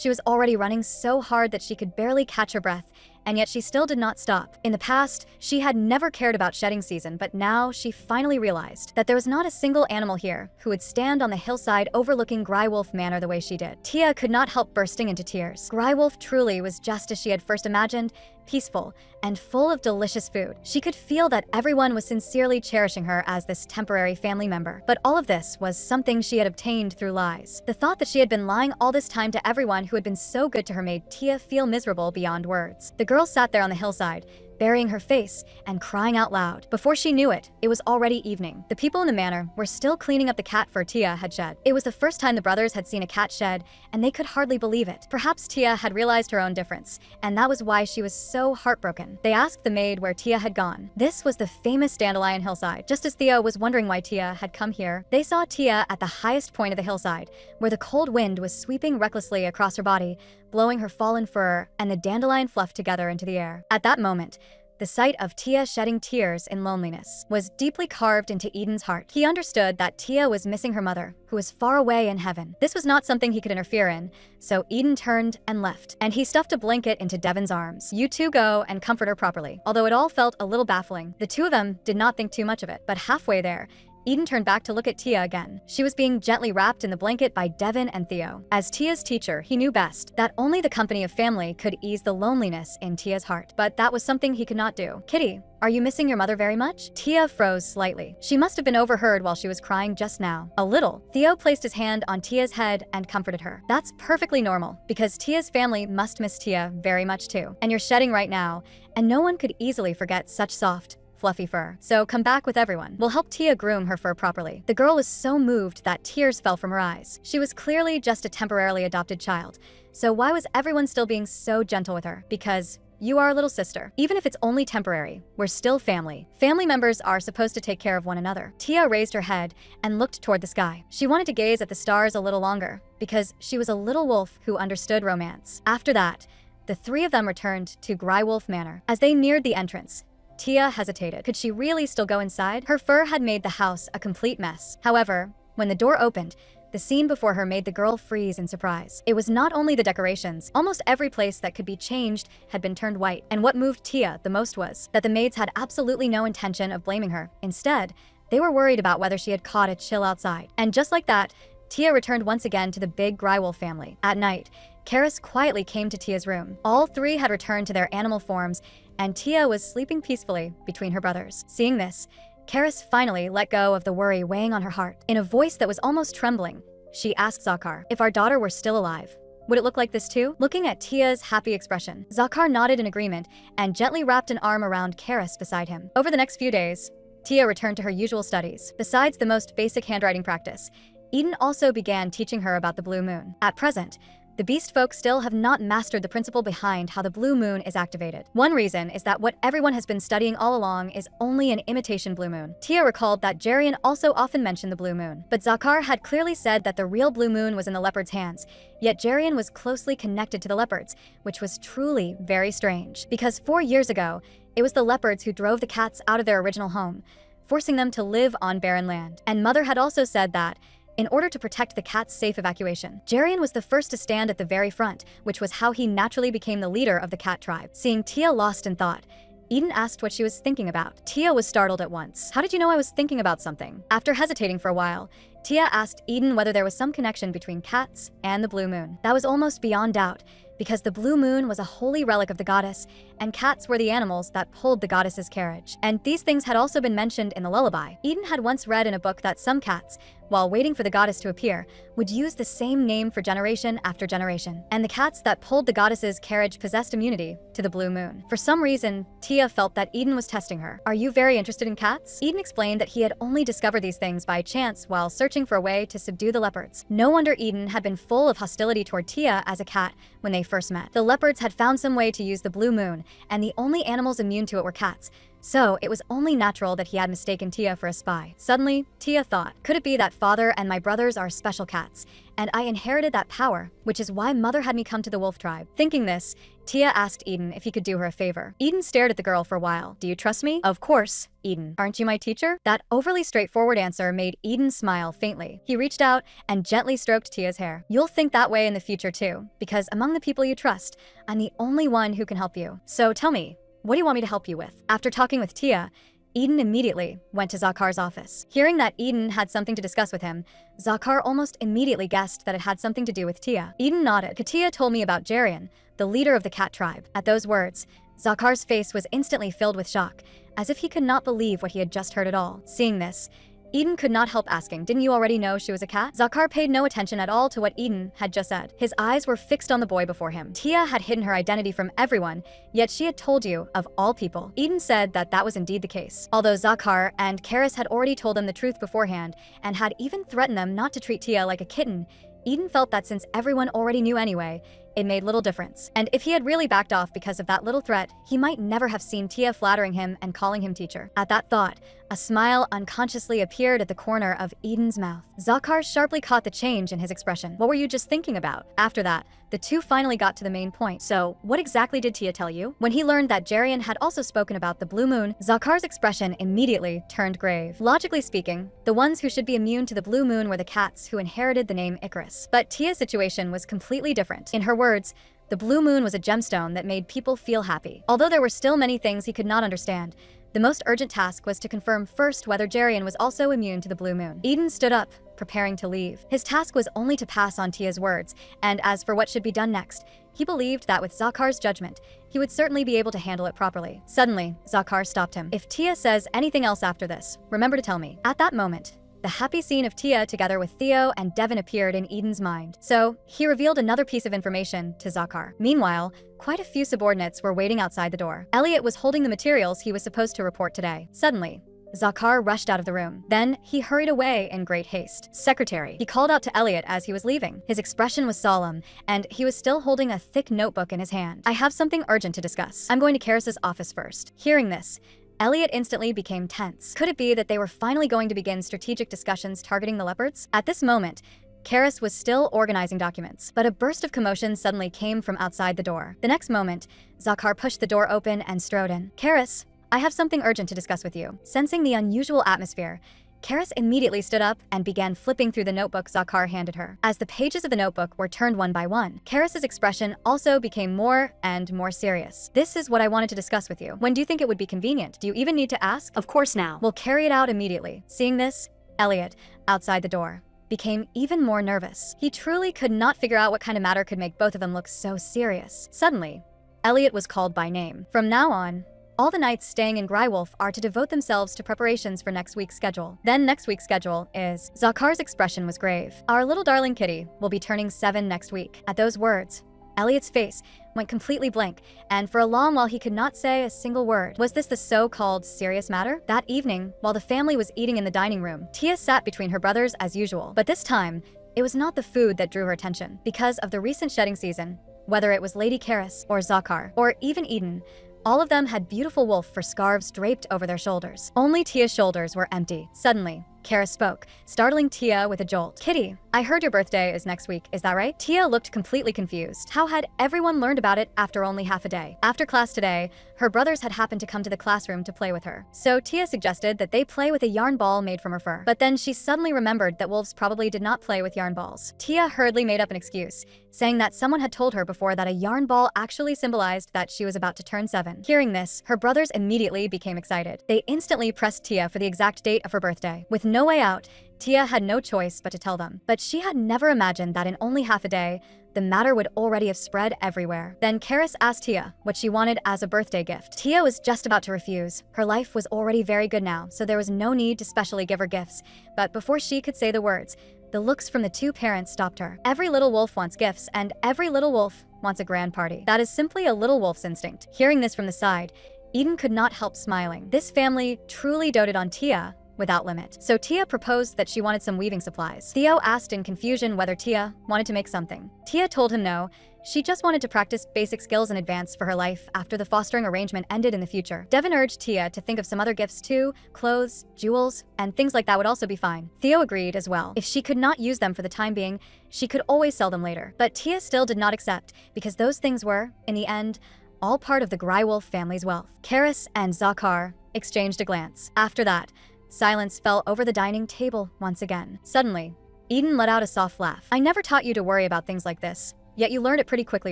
was already running so hard that she could barely catch her breath, and yet she still did not stop. In the past, she had never cared about shedding season, but now she finally realized that there was not a single animal here who would stand on the hillside overlooking Grywolf Manor the way she did. Tia could not help bursting into tears. Grywolf truly was just as she had first imagined, peaceful, and full of delicious food. She could feel that everyone was sincerely cherishing her as this temporary family member. But all of this was something she had obtained through lies. The thought that she had been lying all this time to everyone who had been so good to her made Tia feel miserable beyond words. The girls sat there on the hillside, burying her face and crying out loud. Before she knew it, it was already evening. The people in the manor were still cleaning up the cat fur Tia had shed. It was the first time the brothers had seen a cat shed, and they could hardly believe it. Perhaps Tia had realized her own difference, and that was why she was so heartbroken. They asked the maid where Tia had gone. This was the famous Dandelion Hillside. Just as Theo was wondering why Tia had come here, they saw Tia at the highest point of the hillside, where the cold wind was sweeping recklessly across her body, blowing her fallen fur and the dandelion fluff together into the air. At that moment, the sight of Tia shedding tears in loneliness was deeply carved into Eden's heart. He understood that Tia was missing her mother, who was far away in heaven. This was not something he could interfere in, so Eden turned and left, and he stuffed a blanket into Devon's arms. "You two go and comfort her properly." Although it all felt a little baffling, the two of them did not think too much of it, but halfway there, Eden turned back to look at Tia again. She was being gently wrapped in the blanket by Devon and Theo. As Tia's teacher, he knew best that only the company of family could ease the loneliness in Tia's heart. But that was something he could not do. "Kitty, are you missing your mother very much?" Tia froze slightly. She must have been overheard while she was crying just now. "A little." Theo placed his hand on Tia's head and comforted her. "That's perfectly normal, because Tia's family must miss Tia very much too. And you're shedding right now, and no one could easily forget such soft, fluffy fur. So come back with everyone. We'll help Tia groom her fur properly." The girl was so moved that tears fell from her eyes. She was clearly just a temporarily adopted child. So why was everyone still being so gentle with her? Because you are a little sister. Even if it's only temporary, we're still family. Family members are supposed to take care of one another. Tia raised her head and looked toward the sky. She wanted to gaze at the stars a little longer, because she was a little wolf who understood romance. After that, the three of them returned to Grywolf Manor. As they neared the entrance, Tia hesitated. Could she really still go inside? Her fur had made the house a complete mess. However, when the door opened, the scene before her made the girl freeze in surprise. It was not only the decorations. Almost every place that could be changed had been turned white. And what moved Tia the most was that the maids had absolutely no intention of blaming her. Instead, they were worried about whether she had caught a chill outside. And just like that, Tia returned once again to the big Grywolf family. At night, Karis quietly came to Tia's room. All three had returned to their animal forms, and Tia was sleeping peacefully between her brothers. Seeing this, Karis finally let go of the worry weighing on her heart. In a voice that was almost trembling, she asked Zakar, if our daughter were still alive, would it look like this too? Looking at Tia's happy expression, Zakar nodded in agreement and gently wrapped an arm around Karis beside him. Over the next few days, Tia returned to her usual studies. Besides the most basic handwriting practice, Eden also began teaching her about the blue moon. At present, the beast folk still have not mastered the principle behind how the blue moon is activated. One reason is that what everyone has been studying all along is only an imitation blue moon. Tia recalled that Jarian also often mentioned the blue moon, but Zakar had clearly said that the real blue moon was in the leopard's hands, yet Jarian was closely connected to the leopards, which was truly very strange. Because 4 years ago, it was the leopards who drove the cats out of their original home, forcing them to live on barren land. And Mother had also said that, in order to protect the cat's safe evacuation, Jarian was the first to stand at the very front, which was how he naturally became the leader of the cat tribe. Seeing Tia lost in thought, Eden asked what she was thinking about. Tia was startled at once. "How did you know I was thinking about something?" After hesitating for a while, Tia asked Eden whether there was some connection between cats and the blue moon. That was almost beyond doubt, because the blue moon was a holy relic of the goddess, and cats were the animals that pulled the goddess's carriage. And these things had also been mentioned in the lullaby. Eden had once read in a book that some cats, while waiting for the goddess to appear, would use the same name for generation after generation. And the cats that pulled the goddess's carriage possessed immunity to the blue moon. For some reason, Tia felt that Eden was testing her. "Are you very interested in cats?" Eden explained that he had only discovered these things by chance while searching for a way to subdue the leopards. No wonder Eden had been full of hostility toward Tia as a cat when they first met. The leopards had found some way to use the blue moon, and the only animals immune to it were cats. So it was only natural that he had mistaken Tia for a spy. Suddenly, Tia thought, could it be that father and my brothers are special cats, and I inherited that power, which is why Mother had me come to the wolf tribe? Thinking this, Tia asked Eden if he could do her a favor. Eden stared at the girl for a while. "Do you trust me?" "Of course, Eden. Aren't you my teacher?" That overly straightforward answer made Eden smile faintly. He reached out and gently stroked Tia's hair. "You'll think that way in the future too, because among the people you trust, I'm the only one who can help you. So tell me, what do you want me to help you with?" After talking with Tia, Eden immediately went to Zakar's office. Hearing that Eden had something to discuss with him, Zakar almost immediately guessed that it had something to do with Tia. Eden nodded. "Katia told me about Jarian, the leader of the cat tribe." At those words, Zakar's face was instantly filled with shock, as if he could not believe what he had just heard at all. Seeing this, Eden could not help asking, didn't you already know she was a cat? Zakar paid no attention at all to what Eden had just said. His eyes were fixed on the boy before him. Tia had hidden her identity from everyone, yet she had told you, of all people. Eden said that that was indeed the case. Although Zakar and Karis had already told them the truth beforehand, and had even threatened them not to treat Tia like a kitten, Eden felt that since everyone already knew anyway, it made little difference. And if he had really backed off because of that little threat, he might never have seen Tia flattering him and calling him teacher. At that thought, a smile unconsciously appeared at the corner of Eden's mouth. Zakar sharply caught the change in his expression. What were you just thinking about? After that, the two finally got to the main point. So, what exactly did Tia tell you? When he learned that Jarian had also spoken about the blue moon, Zakar's expression immediately turned grave. Logically speaking, the ones who should be immune to the blue moon were the cats who inherited the name Icarus. But Tia's situation was completely different. In her words, the blue moon was a gemstone that made people feel happy. Although there were still many things he could not understand, the most urgent task was to confirm first whether Jarian was also immune to the blue moon. Eden stood up, preparing to leave. His task was only to pass on Tia's words, and as for what should be done next, he believed that with Zakar's judgment, he would certainly be able to handle it properly. Suddenly, Zakar stopped him. If Tia says anything else after this, remember to tell me. At that moment, the happy scene of Tia together with Theo and Devin appeared in Eden's mind. So, he revealed another piece of information to Zakar. Meanwhile, quite a few subordinates were waiting outside the door. Elliot was holding the materials he was supposed to report today. Suddenly, Zakar rushed out of the room. Then, he hurried away in great haste. Secretary. He called out to Elliot as he was leaving. His expression was solemn, and he was still holding a thick notebook in his hand. I have something urgent to discuss. I'm going to Karis's office first. Hearing this, Elliot instantly became tense. Could it be that they were finally going to begin strategic discussions targeting the leopards? At this moment, Karis was still organizing documents, but a burst of commotion suddenly came from outside the door. The next moment, Zakar pushed the door open and strode in. Karis, I have something urgent to discuss with you. Sensing the unusual atmosphere, Karis immediately stood up and began flipping through the notebook Zakar handed her. As the pages of the notebook were turned one by one, Karis's expression also became more and more serious. This is what I wanted to discuss with you. When do you think it would be convenient? Do you even need to ask? Of course now. We'll carry it out immediately. Seeing this, Elliot, outside the door, became even more nervous. He truly could not figure out what kind of matter could make both of them look so serious. Suddenly, Elliot was called by name. From now on, all the knights staying in Grywolf are to devote themselves to preparations for next week's schedule. Then next week's schedule is... Zakar's expression was grave. Our little darling kitty will be turning 7 next week. At those words, Elliot's face went completely blank, and for a long while he could not say a single word. Was this the so-called serious matter? That evening, while the family was eating in the dining room, Tia sat between her brothers as usual. But this time, it was not the food that drew her attention. Because of the recent shedding season, whether it was Lady Karis or Zakar, or even Eden, all of them had beautiful wolf fur scarves draped over their shoulders. Only Tia's shoulders were empty. Suddenly, Karis spoke, startling Tia with a jolt. Kitty, I heard your birthday is next week, is that right? Tia looked completely confused. How had everyone learned about it after only half a day? After class today, her brothers had happened to come to the classroom to play with her. So Tia suggested that they play with a yarn ball made from her fur. But then she suddenly remembered that wolves probably did not play with yarn balls. Tia hurriedly made up an excuse, saying that someone had told her before that a yarn ball actually symbolized that she was about to turn 7. Hearing this, her brothers immediately became excited. They instantly pressed Tia for the exact date of her birthday. With no way out, Tia had no choice but to tell them. But she had never imagined that in only half a day, the matter would already have spread everywhere. Then Karis asked Tia what she wanted as a birthday gift. Tia was just about to refuse. Her life was already very good now, so there was no need to specially give her gifts. But before she could say the words, the looks from the two parents stopped her. Every little wolf wants gifts, and every little wolf wants a grand party. That is simply a little wolf's instinct. Hearing this from the side, Eden could not help smiling. This family truly doted on Tia without limit. So Tia proposed that she wanted some weaving supplies. Theo asked in confusion whether Tia wanted to make something. Tia told him no, she just wanted to practice basic skills in advance for her life after the fostering arrangement ended in the future. Devin urged Tia to think of some other gifts too, clothes, jewels, and things like that would also be fine. Theo agreed as well. If she could not use them for the time being, she could always sell them later. But Tia still did not accept, because those things were, in the end, all part of the Grywolf family's wealth. Karis and Zakar exchanged a glance. After that, silence fell over the dining table once again. Suddenly, Eden let out a soft laugh. I never taught you to worry about things like this, yet you learned it pretty quickly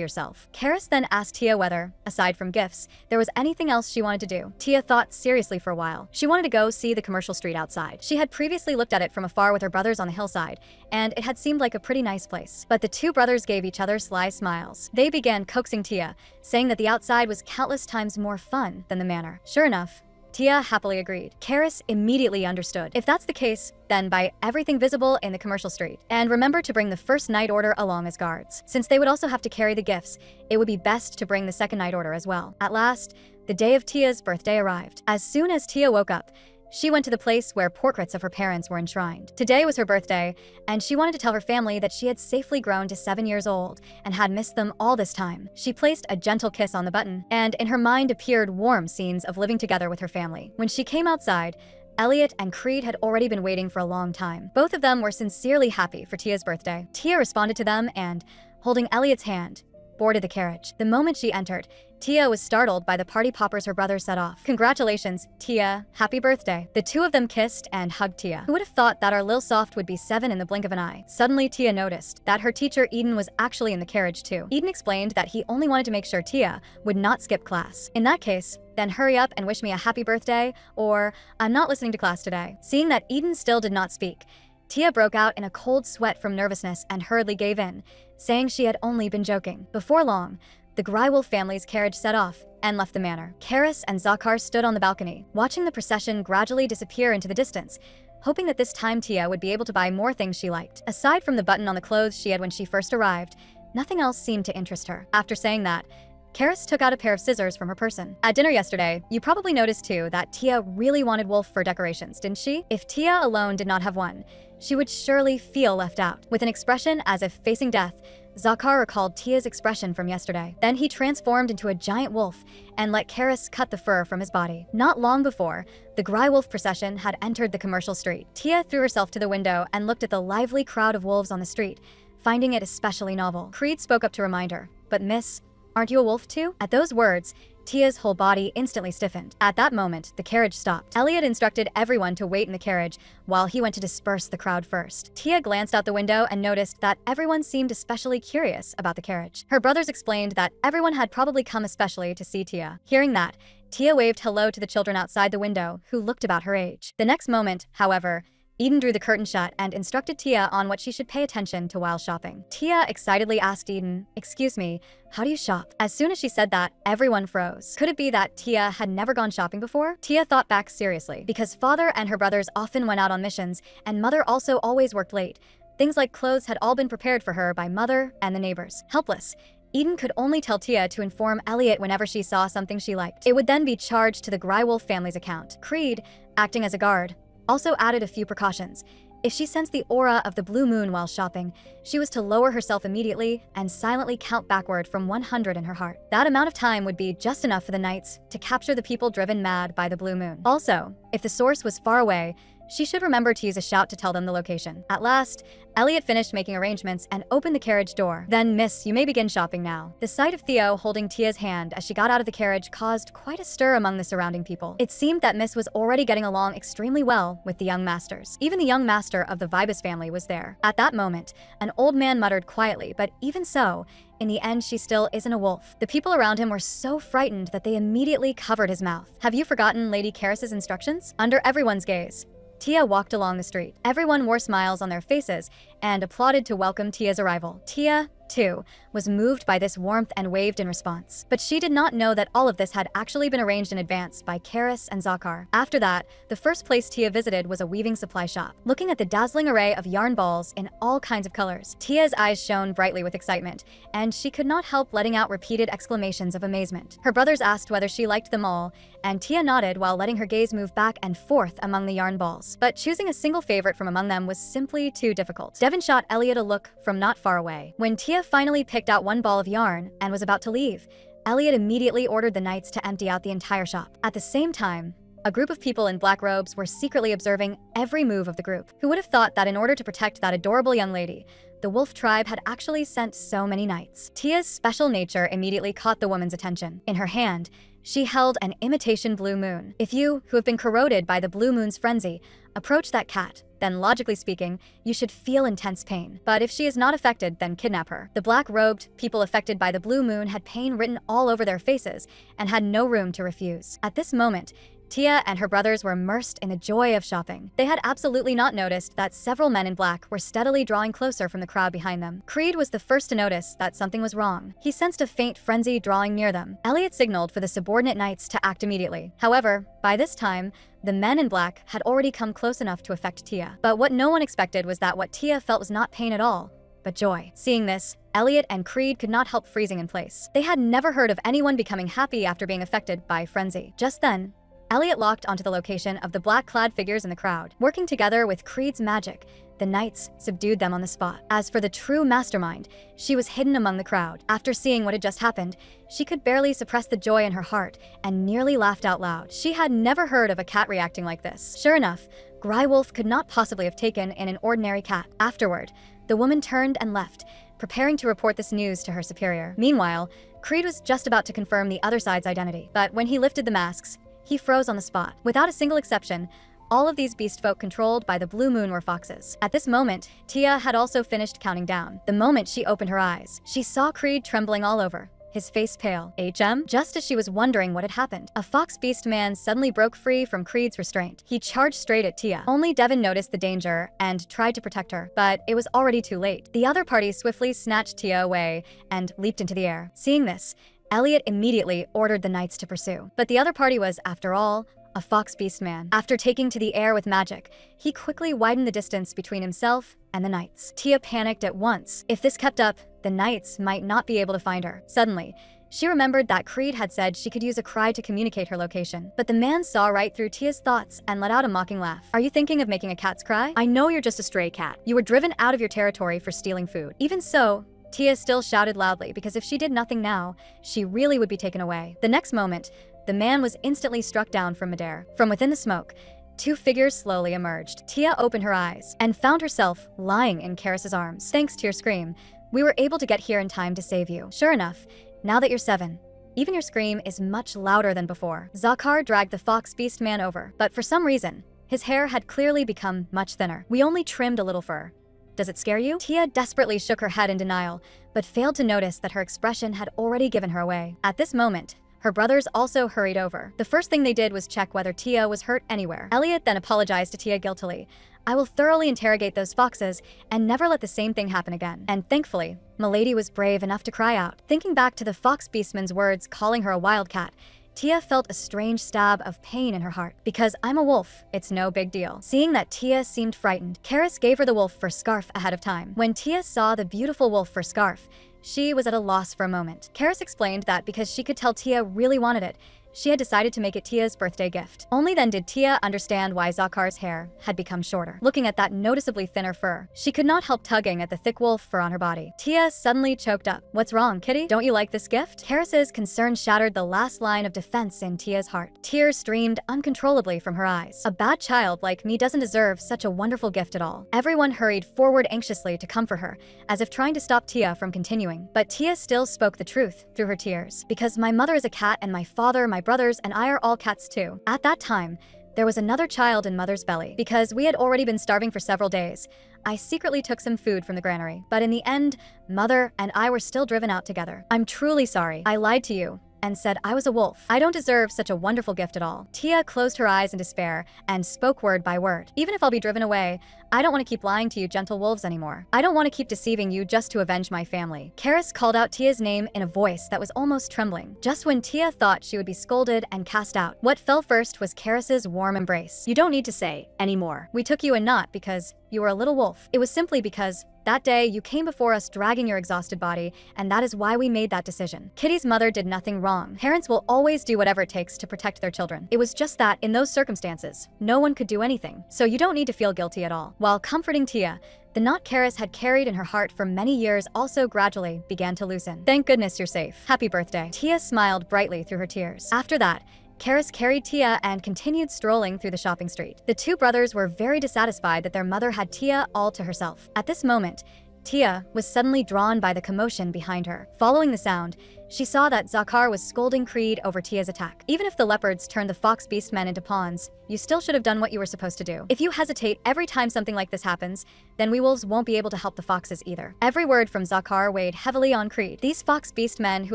yourself. Karis then asked Tia whether, aside from gifts, there was anything else she wanted to do. Tia thought seriously for a while. She wanted to go see the commercial street outside. She had previously looked at it from afar with her brothers on the hillside, and it had seemed like a pretty nice place. But the two brothers gave each other sly smiles. They began coaxing Tia, saying that the outside was countless times more fun than the manor. Sure enough, Tia happily agreed. Karis immediately understood. If that's the case, then buy everything visible in the commercial street. And remember to bring the first night order along as guards. Since they would also have to carry the gifts, it would be best to bring the second night order as well. At last, the day of Tia's birthday arrived. As soon as Tia woke up, she went to the place where portraits of her parents were enshrined. Today was her birthday, and she wanted to tell her family that she had safely grown to 7 years old and had missed them all this time. She placed a gentle kiss on the button, and in her mind appeared warm scenes of living together with her family. When she came outside, Elliot and Creed had already been waiting for a long time. Both of them were sincerely happy for Tia's birthday. Tia responded to them and, holding Elliot's hand, boarded the carriage. The moment she entered, Tia was startled by the party poppers her brother set off. "Congratulations, Tia. Happy birthday." The two of them kissed and hugged Tia. Who would have thought that our Lil Soft would be 7 in the blink of an eye? Suddenly, Tia noticed that her teacher Eden was actually in the carriage too. Eden explained that he only wanted to make sure Tia would not skip class. "In that case, then hurry up and wish me a happy birthday, or I'm not listening to class today." Seeing that Eden still did not speak, Tia broke out in a cold sweat from nervousness and hurriedly gave in, saying she had only been joking. Before long, the Grywolf family's carriage set off and left the manor. Karis and Zakar stood on the balcony, watching the procession gradually disappear into the distance, hoping that this time Tia would be able to buy more things she liked. Aside from the button on the clothes she had when she first arrived, nothing else seemed to interest her. After saying that, Karis took out a pair of scissors from her person. At dinner yesterday, you probably noticed too that Tia really wanted wolf fur decorations, didn't she? If Tia alone did not have one, she would surely feel left out. With an expression as if facing death, Zakar recalled Tia's expression from yesterday. Then he transformed into a giant wolf and let Karis cut the fur from his body. Not long before, the Grywolf procession had entered the commercial street. Tia threw herself to the window and looked at the lively crowd of wolves on the street, finding it especially novel. Creed spoke up to remind her, "But miss, aren't you a wolf too?" At those words, Tia's whole body instantly stiffened. At that moment, the carriage stopped. Elliot instructed everyone to wait in the carriage while he went to disperse the crowd first. Tia glanced out the window and noticed that everyone seemed especially curious about the carriage. Her brothers explained that everyone had probably come especially to see Tia. Hearing that, Tia waved hello to the children outside the window, who looked about her age. The next moment, however, Eden drew the curtain shut and instructed Tia on what she should pay attention to while shopping. Tia excitedly asked Eden, "Excuse me, how do you shop?" As soon as she said that, everyone froze. Could it be that Tia had never gone shopping before? Tia thought back seriously, because father and her brothers often went out on missions, and mother also always worked late. Things like clothes had all been prepared for her by mother and the neighbors. Helpless, Eden could only tell Tia to inform Elliot whenever she saw something she liked. It would then be charged to the Grywolf family's account. Creed, acting as a guard, also added a few precautions. If she sensed the aura of the blue moon while shopping, she was to lower herself immediately and silently count backward from 100 in her heart. That amount of time would be just enough for the knights to capture the people driven mad by the blue moon. Also, if the source was far away, she should remember to use a shout to tell them the location. At last, Elliot finished making arrangements and opened the carriage door. "Then, miss, you may begin shopping now." The sight of Theo holding Tia's hand as she got out of the carriage caused quite a stir among the surrounding people. It seemed that Miss was already getting along extremely well with the young masters. Even the young master of the Vibus family was there. At that moment, an old man muttered quietly, "But even so, in the end, she still isn't a wolf." The people around him were so frightened that they immediately covered his mouth. "Have you forgotten Lady Karis's instructions?" Under everyone's gaze, Tia walked along the street. Everyone wore smiles on their faces and applauded to welcome Tia's arrival. Tia, too, was moved by this warmth and waved in response. But she did not know that all of this had actually been arranged in advance by Karis and Zakar. After that, the first place Tia visited was a weaving supply shop. Looking at the dazzling array of yarn balls in all kinds of colors, Tia's eyes shone brightly with excitement, and she could not help letting out repeated exclamations of amazement. Her brothers asked whether she liked them all, and Tia nodded while letting her gaze move back and forth among the yarn balls. But choosing a single favorite from among them was simply too difficult. Devin shot Elliot a look from not far away. When Tia finally picked out one ball of yarn and was about to leave, Elliot immediately ordered the knights to empty out the entire shop. At the same time, a group of people in black robes were secretly observing every move of the group. Who would have thought that in order to protect that adorable young lady, the wolf tribe had actually sent so many knights? Tia's special nature immediately caught the woman's attention. In her hand, she held an imitation blue moon. If you, who have been corroded by the blue moon's frenzy, approach that cat, then logically speaking, you should feel intense pain. But if she is not affected, then kidnap her. The black-robed people affected by the blue moon had pain written all over their faces and had no room to refuse. At this moment, Tia and her brothers were immersed in the joy of shopping. They had absolutely not noticed that several men in black were steadily drawing closer from the crowd behind them. Creed was the first to notice that something was wrong. He sensed a faint frenzy drawing near them. Elliot signaled for the subordinate knights to act immediately. However, by this time, the men in black had already come close enough to affect Tia. But what no one expected was that what Tia felt was not pain at all, but joy. Seeing this, Elliot and Creed could not help freezing in place. They had never heard of anyone becoming happy after being affected by frenzy. Just then, Elliot locked onto the location of the black-clad figures in the crowd. Working together with Creed's magic, the knights subdued them on the spot. As for the true mastermind, she was hidden among the crowd. After seeing what had just happened, she could barely suppress the joy in her heart and nearly laughed out loud. She had never heard of a cat reacting like this. Sure enough, Grywolf could not possibly have taken in an ordinary cat. Afterward, the woman turned and left, preparing to report this news to her superior. Meanwhile, Creed was just about to confirm the other side's identity, but when he lifted the masks, he froze on the spot. Without a single exception, all of these beast folk controlled by the blue moon were foxes. At this moment, Tia had also finished counting down. The moment she opened her eyes, she saw Creed trembling all over, his face pale. HM? Just as she was wondering what had happened, a fox beast man suddenly broke free from Creed's restraint. He charged straight at Tia. Only Devon noticed the danger and tried to protect her, but it was already too late. The other party swiftly snatched Tia away and leaped into the air. Seeing this, Elliot immediately ordered the knights to pursue. But the other party was, after all, a fox beast man. After taking to the air with magic, he quickly widened the distance between himself and the knights. Tia panicked at once. If this kept up, the knights might not be able to find her. Suddenly, she remembered that Creed had said she could use a cry to communicate her location. But the man saw right through Tia's thoughts and let out a mocking laugh. Are you thinking of making a cat's cry? I know you're just a stray cat. You were driven out of your territory for stealing food. Even so, Tia still shouted loudly because if she did nothing now, she really would be taken away. The next moment, the man was instantly struck down from midair. From within the smoke, two figures slowly emerged. Tia opened her eyes and found herself lying in Karis's arms. Thanks to your scream, we were able to get here in time to save you. Sure enough, now that you're 7, even your scream is much louder than before. Zakar dragged the fox beast man over, but for some reason, his hair had clearly become much thinner. We only trimmed a little fur. Does it scare you? Tia desperately shook her head in denial, but failed to notice that her expression had already given her away. At this moment, her brothers also hurried over. The first thing they did was check whether Tia was hurt anywhere. Elliot then apologized to Tia guiltily. I will thoroughly interrogate those foxes and never let the same thing happen again. And thankfully, Milady was brave enough to cry out. Thinking back to the fox beastman's words calling her a wildcat, Tia felt a strange stab of pain in her heart. Because I'm a wolf, it's no big deal. Seeing that Tia seemed frightened, Karis gave her the wolf fur scarf ahead of time. When Tia saw the beautiful wolf fur scarf, she was at a loss for a moment. Karis explained that because she could tell Tia really wanted it, she had decided to make it Tia's birthday gift. Only then did Tia understand why Zakar's hair had become shorter. Looking at that noticeably thinner fur, she could not help tugging at the thick wolf fur on her body. Tia suddenly choked up. What's wrong, kitty? Don't you like this gift? Karis's concern shattered the last line of defense in Tia's heart. Tears streamed uncontrollably from her eyes. A bad child like me doesn't deserve such a wonderful gift at all. Everyone hurried forward anxiously to comfort her, as if trying to stop Tia from continuing. But Tia still spoke the truth through her tears. Because my mother is a cat and my father, my brothers, and I are all cats too. At that time, there was another child in Mother's belly. Because we had already been starving for several days, I secretly took some food from the granary. But in the end, Mother and I were still driven out together. I'm truly sorry. I lied to you and said I was a wolf. I don't deserve such a wonderful gift at all. Tia closed her eyes in despair and spoke word by word. Even if I'll be driven away, I don't want to keep lying to you gentle wolves anymore. I don't want to keep deceiving you just to avenge my family. Karis called out Tia's name in a voice that was almost trembling. Just when Tia thought she would be scolded and cast out, what fell first was Karis's warm embrace. You don't need to say anymore. We took you in not because you were a little wolf. It was simply because that day, you came before us dragging your exhausted body, and that is why we made that decision. Kitty's mother did nothing wrong. Parents will always do whatever it takes to protect their children. It was just that, in those circumstances, no one could do anything. So you don't need to feel guilty at all. While comforting Tia, the knot Karis had carried in her heart for many years also gradually began to loosen. Thank goodness you're safe. Happy birthday. Tia smiled brightly through her tears. After that, Karis carried Tia and continued strolling through the shopping street. The two brothers were very dissatisfied that their mother had Tia all to herself. At this moment, Tia was suddenly drawn by the commotion behind her. Following the sound, she saw that Zakar was scolding Creed over Tia's attack. Even if the leopards turned the fox beastmen into pawns, you still should have done what you were supposed to do. If you hesitate every time something like this happens, then we wolves won't be able to help the foxes either. Every word from Zakar weighed heavily on Creed. These fox beast men who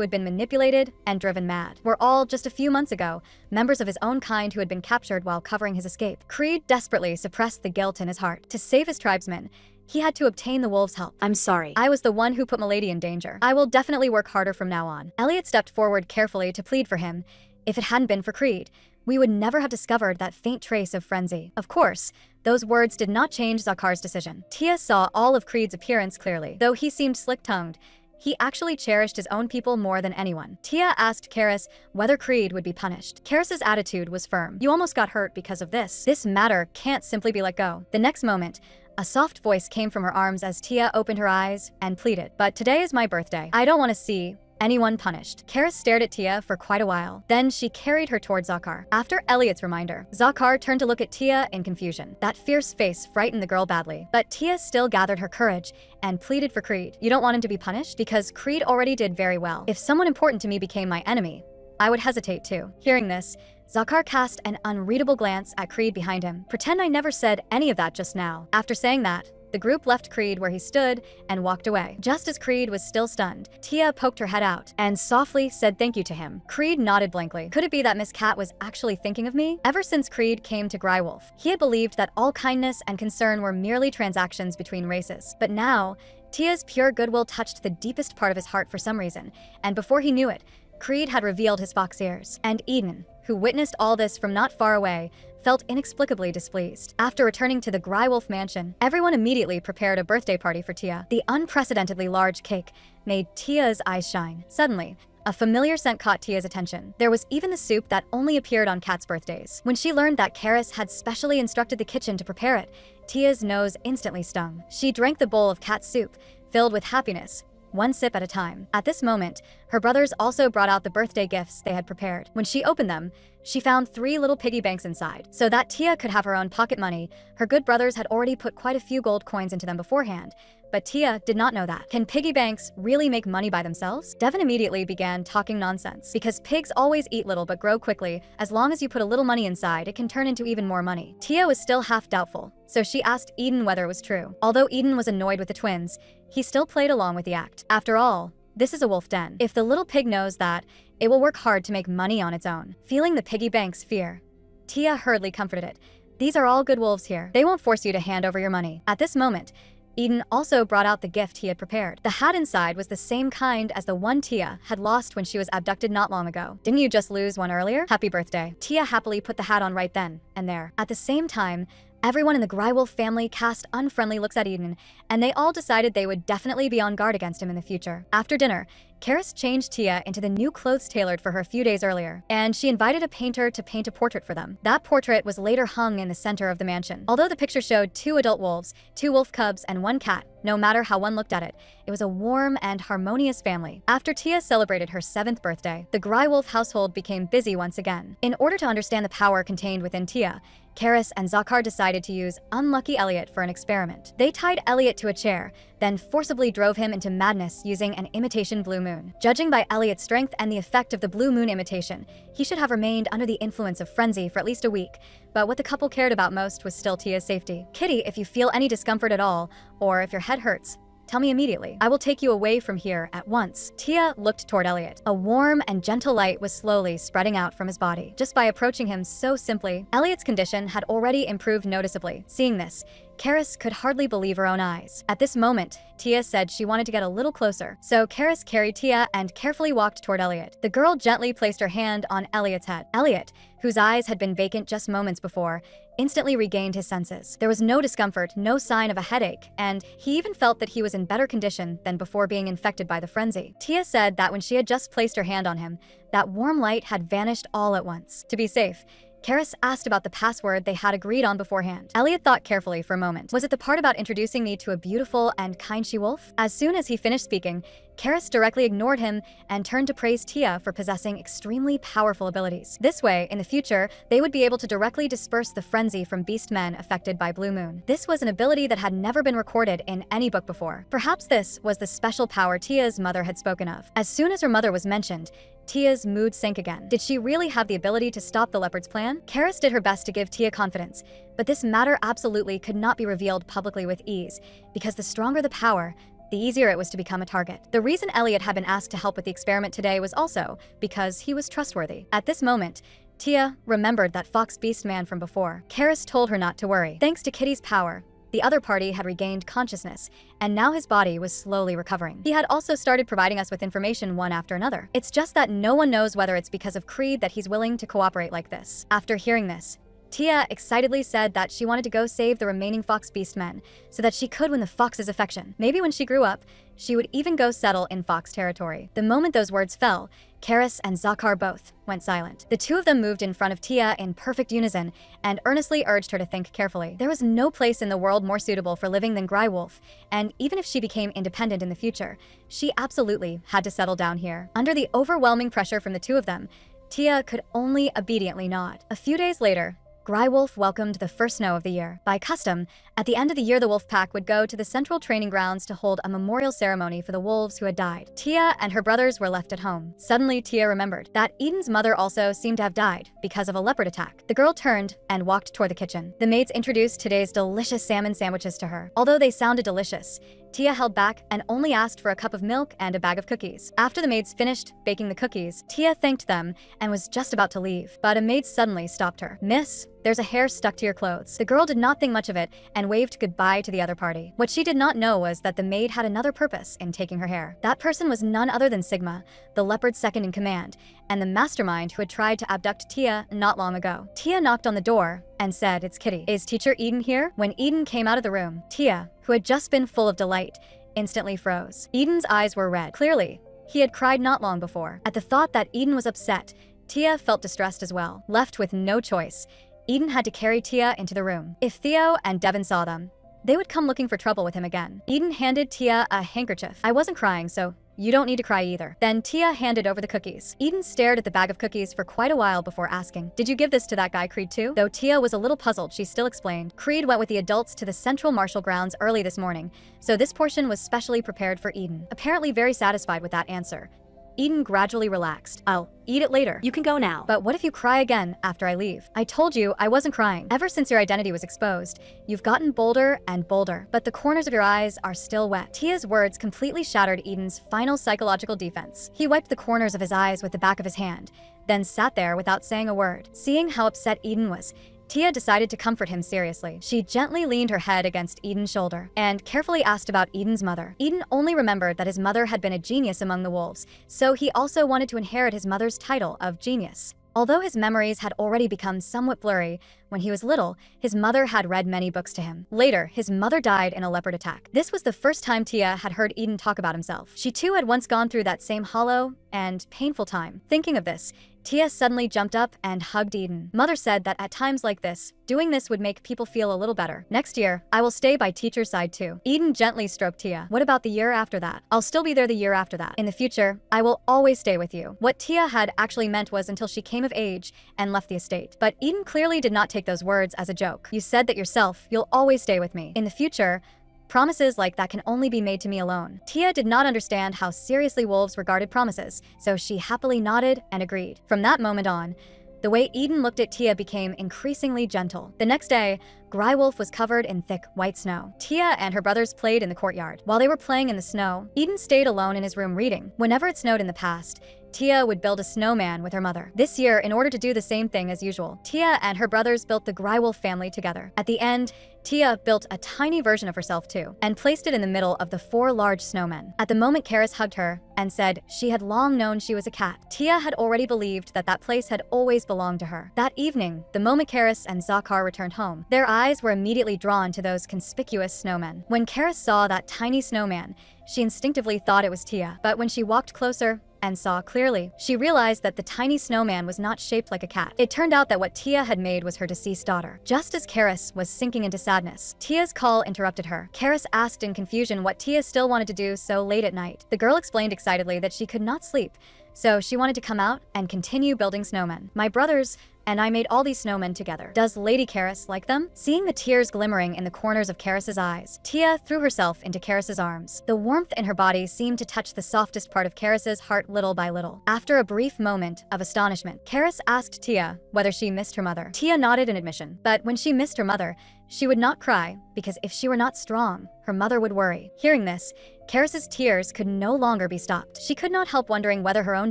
had been manipulated and driven mad were all, just a few months ago, members of his own kind who had been captured while covering his escape. Creed desperately suppressed the guilt in his heart. To save his tribesmen, he had to obtain the wolves' help. I'm sorry. I was the one who put Milady in danger. I will definitely work harder from now on. Elliot stepped forward carefully to plead for him. If it hadn't been for Creed, we would never have discovered that faint trace of frenzy. Of course, those words did not change Zakar's decision. Tia saw all of Creed's appearance clearly. Though he seemed slick-tongued, he actually cherished his own people more than anyone. Tia asked Karis whether Creed would be punished. Karis's attitude was firm. You almost got hurt because of this. This matter can't simply be let go. The next moment, a soft voice came from her arms as Tia opened her eyes and pleaded. But today is my birthday. I don't want to see anyone punished. Karis stared at Tia for quite a while. Then she carried her toward Zakar. After Elliot's reminder, Zakar turned to look at Tia in confusion. That fierce face frightened the girl badly. But Tia still gathered her courage and pleaded for Creed. You don't want him to be punished? Because Creed already did very well. If someone important to me became my enemy, I would hesitate too. Hearing this, Zakar cast an unreadable glance at Creed behind him. Pretend I never said any of that just now. After saying that, the group left Creed where he stood and walked away. Just as Creed was still stunned, Tia poked her head out and softly said thank you to him. Creed nodded blankly. Could it be that Miss Cat was actually thinking of me? Ever since Creed came to Grywolf, he had believed that all kindness and concern were merely transactions between races. But now, Tia's pure goodwill touched the deepest part of his heart for some reason, and before he knew it, Creed had revealed his fox ears. And Eden, who witnessed all this from not far away, felt inexplicably displeased. After returning to the Grywolf mansion, everyone immediately prepared a birthday party for Tia. The unprecedentedly large cake made Tia's eyes shine. Suddenly, a familiar scent caught Tia's attention. There was even the soup that only appeared on Kat's birthdays. When she learned that Karis had specially instructed the kitchen to prepare it, Tia's nose instantly stung. She drank the bowl of cat soup, filled with happiness, one sip at a time. At this moment, her brothers also brought out the birthday gifts they had prepared. When she opened them, she found 3 little piggy banks inside. So that Tia could have her own pocket money, her good brothers had already put quite a few gold coins into them beforehand. But Tia did not know that. Can piggy banks really make money by themselves? Devin immediately began talking nonsense. Because pigs always eat little but grow quickly, as long as you put a little money inside, it can turn into even more money. Tia was still half doubtful, so she asked Eden whether it was true. Although Eden was annoyed with the twins, he still played along with the act. After all, this is a wolf den. If the little pig knows that, it will work hard to make money on its own. Feeling the piggy bank's fear, Tia hurriedly comforted it. These are all good wolves here. They won't force you to hand over your money. At this moment, Eden also brought out the gift he had prepared. The hat inside was the same kind as the one Tia had lost when she was abducted not long ago. Didn't you just lose one earlier? Happy birthday. Tia happily put the hat on right then and there. At the same time, everyone in the Grywolf family cast unfriendly looks at Eden, and they all decided they would definitely be on guard against him in the future. After dinner, Karis changed Tia into the new clothes tailored for her a few days earlier, and she invited a painter to paint a portrait for them. That portrait was later hung in the center of the mansion. Although the picture showed 2 adult wolves, 2 wolf cubs, and 1 cat, no matter how one looked at it, it was a warm and harmonious family. After Tia celebrated her 7th birthday, the Grywolf household became busy once again. In order to understand the power contained within Tia, Karis and Zakar decided to use Unlucky Elliot for an experiment. They tied Elliot to a chair, then forcibly drove him into madness using an imitation blue moon. Judging by Elliot's strength and the effect of the blue moon imitation, he should have remained under the influence of frenzy for at least a week, but what the couple cared about most was still Tia's safety. Kitty, if you feel any discomfort at all, or if your head hurts, tell me immediately. I will take you away from here at once. Tia looked toward Elliot. A warm and gentle light was slowly spreading out from his body. Just by approaching him so simply, Elliot's condition had already improved noticeably. Seeing this, Karis could hardly believe her own eyes. At this moment, Tia said she wanted to get a little closer, so Karis carried Tia and carefully walked toward Elliot. The girl gently placed her hand on Elliot's head. Elliot, whose eyes had been vacant just moments before, instantly regained his senses. There was no discomfort, no sign of a headache, and he even felt that he was in better condition than before being infected by the frenzy. Tia said that when she had just placed her hand on him, that warm light had vanished all at once. To be safe, Karis asked about the password they had agreed on beforehand. Elliot thought carefully for a moment. Was it the part about introducing me to a beautiful and kind she-wolf? As soon as he finished speaking, Karis directly ignored him and turned to praise Tia for possessing extremely powerful abilities. This way, in the future, they would be able to directly disperse the frenzy from beast men affected by Blue Moon. This was an ability that had never been recorded in any book before. Perhaps this was the special power Tia's mother had spoken of. As soon as her mother was mentioned, Tia's mood sank again. Did she really have the ability to stop the leopard's plan? Karis did her best to give Tia confidence, but this matter absolutely could not be revealed publicly with ease, because the stronger the power, the easier it was to become a target. The reason Elliot had been asked to help with the experiment today was also because he was trustworthy. At this moment, Tia remembered that fox beast man from before. Karis told her not to worry. Thanks to Kitty's power, the other party had regained consciousness, and now his body was slowly recovering. He had also started providing us with information one after another. It's just that no one knows whether it's because of Creed that he's willing to cooperate like this. After hearing this, Tia excitedly said that she wanted to go save the remaining fox beast men so that she could win the fox's affection. Maybe when she grew up, she would even go settle in fox territory. The moment those words fell, Karis and Zakar both went silent. The two of them moved in front of Tia in perfect unison and earnestly urged her to think carefully. There was no place in the world more suitable for living than Grywolf, and even if she became independent in the future, she absolutely had to settle down here. Under the overwhelming pressure from the two of them, Tia could only obediently nod. A few days later, Grywolf welcomed the first snow of the year. By custom, at the end of the year the wolf pack would go to the central training grounds to hold a memorial ceremony for the wolves who had died. Tia and her brothers were left at home. Suddenly, Tia remembered that Eden's mother also seemed to have died because of a leopard attack. The girl turned and walked toward the kitchen. The maids introduced today's delicious salmon sandwiches to her. Although they sounded delicious, Tia held back and only asked for a cup of milk and a bag of cookies. After the maids finished baking the cookies, Tia thanked them and was just about to leave, but a maid suddenly stopped her. "Miss, there's a hair stuck to your clothes." The girl did not think much of it and waved goodbye to the other party. What she did not know was that the maid had another purpose in taking her hair. That person was none other than Sigma, the leopard's second in command, and the mastermind who had tried to abduct Tia not long ago. Tia knocked on the door and said, "It's Kitty. Is Teacher Eden here?" When Eden came out of the room, Tia, who had just been full of delight, instantly froze. Eden's eyes were red. Clearly, he had cried not long before. At the thought that Eden was upset, Tia felt distressed as well. Left with no choice, Eden had to carry Tia into the room. If Theo and Devin saw them, they would come looking for trouble with him again. Eden handed Tia a handkerchief. "I wasn't crying, so you don't need to cry either." Then Tia handed over the cookies. Eden stared at the bag of cookies for quite a while before asking, "Did you give this to that guy Creed too?" Though Tia was a little puzzled, she still explained, "Creed went with the adults to the Central Marshal Grounds early this morning, so this portion was specially prepared for Eden." Apparently very satisfied with that answer, Eden gradually relaxed. "I'll eat it later. You can go now." But what if you cry again after I leave?" "I told you I wasn't crying. Ever since your identity was exposed, you've gotten bolder and bolder, but the corners of your eyes are still wet." Tia's words completely shattered Eden's final psychological defense. He wiped the corners of his eyes with the back of his hand, then sat there without saying a word. Seeing how upset Eden was, Tia decided to comfort him seriously. She gently leaned her head against Eden's shoulder and carefully asked about Eden's mother. Eden only remembered that his mother had been a genius among the wolves, so he also wanted to inherit his mother's title of genius. Although his memories had already become somewhat blurry, when he was little, his mother had read many books to him. Later, his mother died in a leopard attack. This was the first time Tia had heard Eden talk about himself. She too had once gone through that same hollow and painful time. Thinking of this, Tia suddenly jumped up and hugged Eden. Mother said that at times like this, doing this would make people feel a little better. "Next year, I will stay by teacher's side too." Eden gently stroked Tia. "What about the year after that?" "I'll still be there the year after that. In the future, I will always stay with you." What Tia had actually meant was until she came of age and left the estate. But Eden clearly did not take those words as a joke. "You said that yourself. You'll always stay with me. In the future, promises like that can only be made to me alone." Tia did not understand how seriously wolves regarded promises, so she happily nodded and agreed. From that moment on, the way Eden looked at Tia became increasingly gentle. The next day, Grywolf was covered in thick white snow. Tia and her brothers played in the courtyard. While they were playing in the snow, Eden stayed alone in his room reading. Whenever it snowed in the past, Tia would build a snowman with her mother. This year, in order to do the same thing as usual, Tia and her brothers built the Grywolf family together. At the end, Tia built a tiny version of herself too, and placed it in the middle of the 4 large snowmen. At the moment Karis hugged her and said she had long known she was a cat, Tia had already believed that that place had always belonged to her. That evening, the moment Karis and Zakar returned home, their eyes were immediately drawn to those conspicuous snowmen. When Karis saw that tiny snowman, she instinctively thought it was Tia, but when she walked closer and saw clearly. She realized that the tiny snowman was not shaped like a cat. It turned out that what Tia had made was her deceased daughter. Just as Karis was sinking into sadness, Tia's call interrupted her. Karis asked in confusion what Tia still wanted to do so late at night. The girl explained excitedly that she could not sleep, so she wanted to come out and continue building snowmen. My brothers and I made all these snowmen together. Does Lady Karis like them? Seeing the tears glimmering in the corners of Karis's eyes, Tia threw herself into Karis's arms. The warmth in her body seemed to touch the softest part of Karis's heart little by little. After a brief moment of astonishment, Karis asked Tia whether she missed her mother. Tia nodded in admission, but when she missed her mother, she would not cry, because if she were not strong, her mother would worry. Hearing this, Karis's tears could no longer be stopped. She could not help wondering whether her own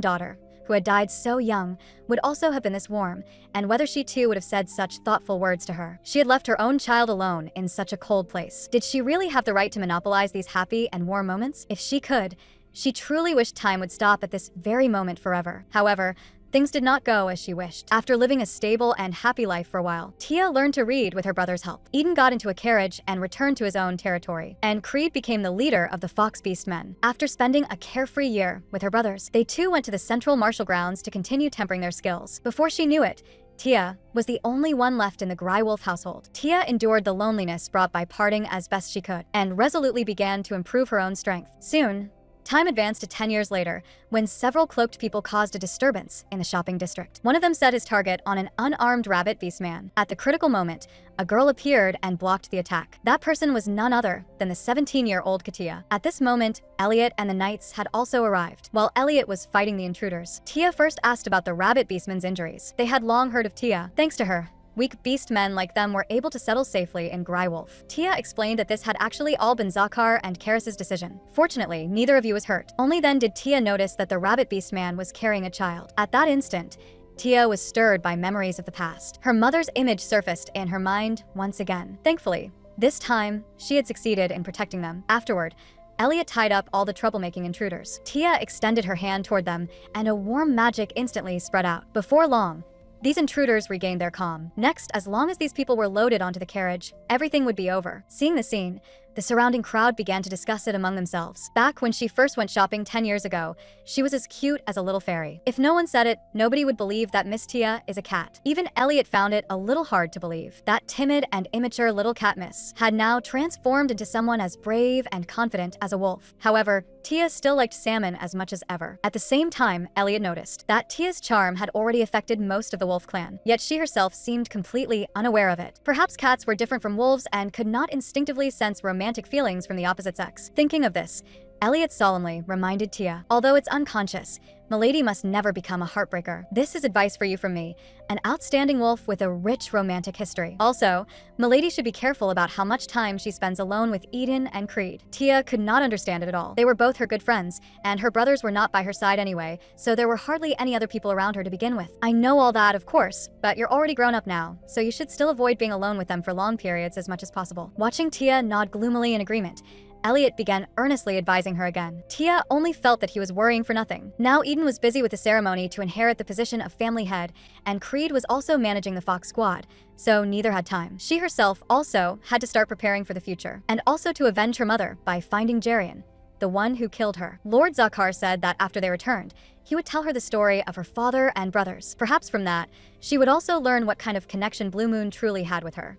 daughter, who had died so young, would also have been this warm, and whether she too would have said such thoughtful words to her. She had left her own child alone in such a cold place. Did she really have the right to monopolize these happy and warm moments? If she could, she truly wished time would stop at this very moment forever. However, things did not go as she wished. After living a stable and happy life for a while, Tia learned to read with her brother's help. Eden got into a carriage and returned to his own territory, and Creed became the leader of the Fox Beast Men. After spending a carefree year with her brothers, they too went to the Central Martial Grounds to continue tempering their skills. Before she knew it, Tia was the only one left in the Gry Wolf household. Tia endured the loneliness brought by parting as best she could, and resolutely began to improve her own strength. Soon, time advanced to 10 years later, when several cloaked people caused a disturbance in the shopping district. One of them set his target on an unarmed rabbit beast man. At the critical moment, a girl appeared and blocked the attack. That person was none other than the 17-year-old Katia. At this moment, Elliot and the knights had also arrived. While Elliot was fighting the intruders, Tia first asked about the rabbit beastman's injuries. They had long heard of Tia. Thanks to her, weak beast men like them were able to settle safely in Gry Wolf. Tia explained that this had actually all been Zakar and Karis's decision. Fortunately, neither of you was hurt. Only then did Tia notice that the rabbit beast man was carrying a child. At that instant, Tia was stirred by memories of the past. Her mother's image surfaced in her mind once again. Thankfully, this time, she had succeeded in protecting them. Afterward, Elliot tied up all the troublemaking intruders. Tia extended her hand toward them, and a warm magic instantly spread out. Before long, these intruders regained their calm. Next, as long as these people were loaded onto the carriage, everything would be over. Seeing the scene, the surrounding crowd began to discuss it among themselves. Back when she first went shopping 10 years ago, she was as cute as a little fairy. If no one said it, nobody would believe that Miss Tia is a cat. Even Elliot found it a little hard to believe. That timid and immature little cat miss had now transformed into someone as brave and confident as a wolf. However, Tia still liked salmon as much as ever. At the same time, Elliot noticed that Tia's charm had already affected most of the wolf clan, yet she herself seemed completely unaware of it. Perhaps cats were different from wolves and could not instinctively sense romantic feelings from the opposite sex. Thinking of this, Elliot solemnly reminded Tia, although it's unconscious, Milady must never become a heartbreaker. This is advice for you from me, an outstanding wolf with a rich romantic history. Also, Milady should be careful about how much time she spends alone with Eden and Creed. Tia could not understand it at all. They were both her good friends, and her brothers were not by her side anyway, so there were hardly any other people around her to begin with. I know all that, of course, but you're already grown up now, so you should still avoid being alone with them for long periods as much as possible. Watching Tia nod gloomily in agreement, Elliot began earnestly advising her again. Tia only felt that he was worrying for nothing. Now Eden was busy with the ceremony to inherit the position of family head, and Creed was also managing the Fox squad, so neither had time. She herself also had to start preparing for the future, and also to avenge her mother by finding Jarian, the one who killed her. Lord Zakar said that after they returned, he would tell her the story of her father and brothers. Perhaps from that, she would also learn what kind of connection Blue Moon truly had with her.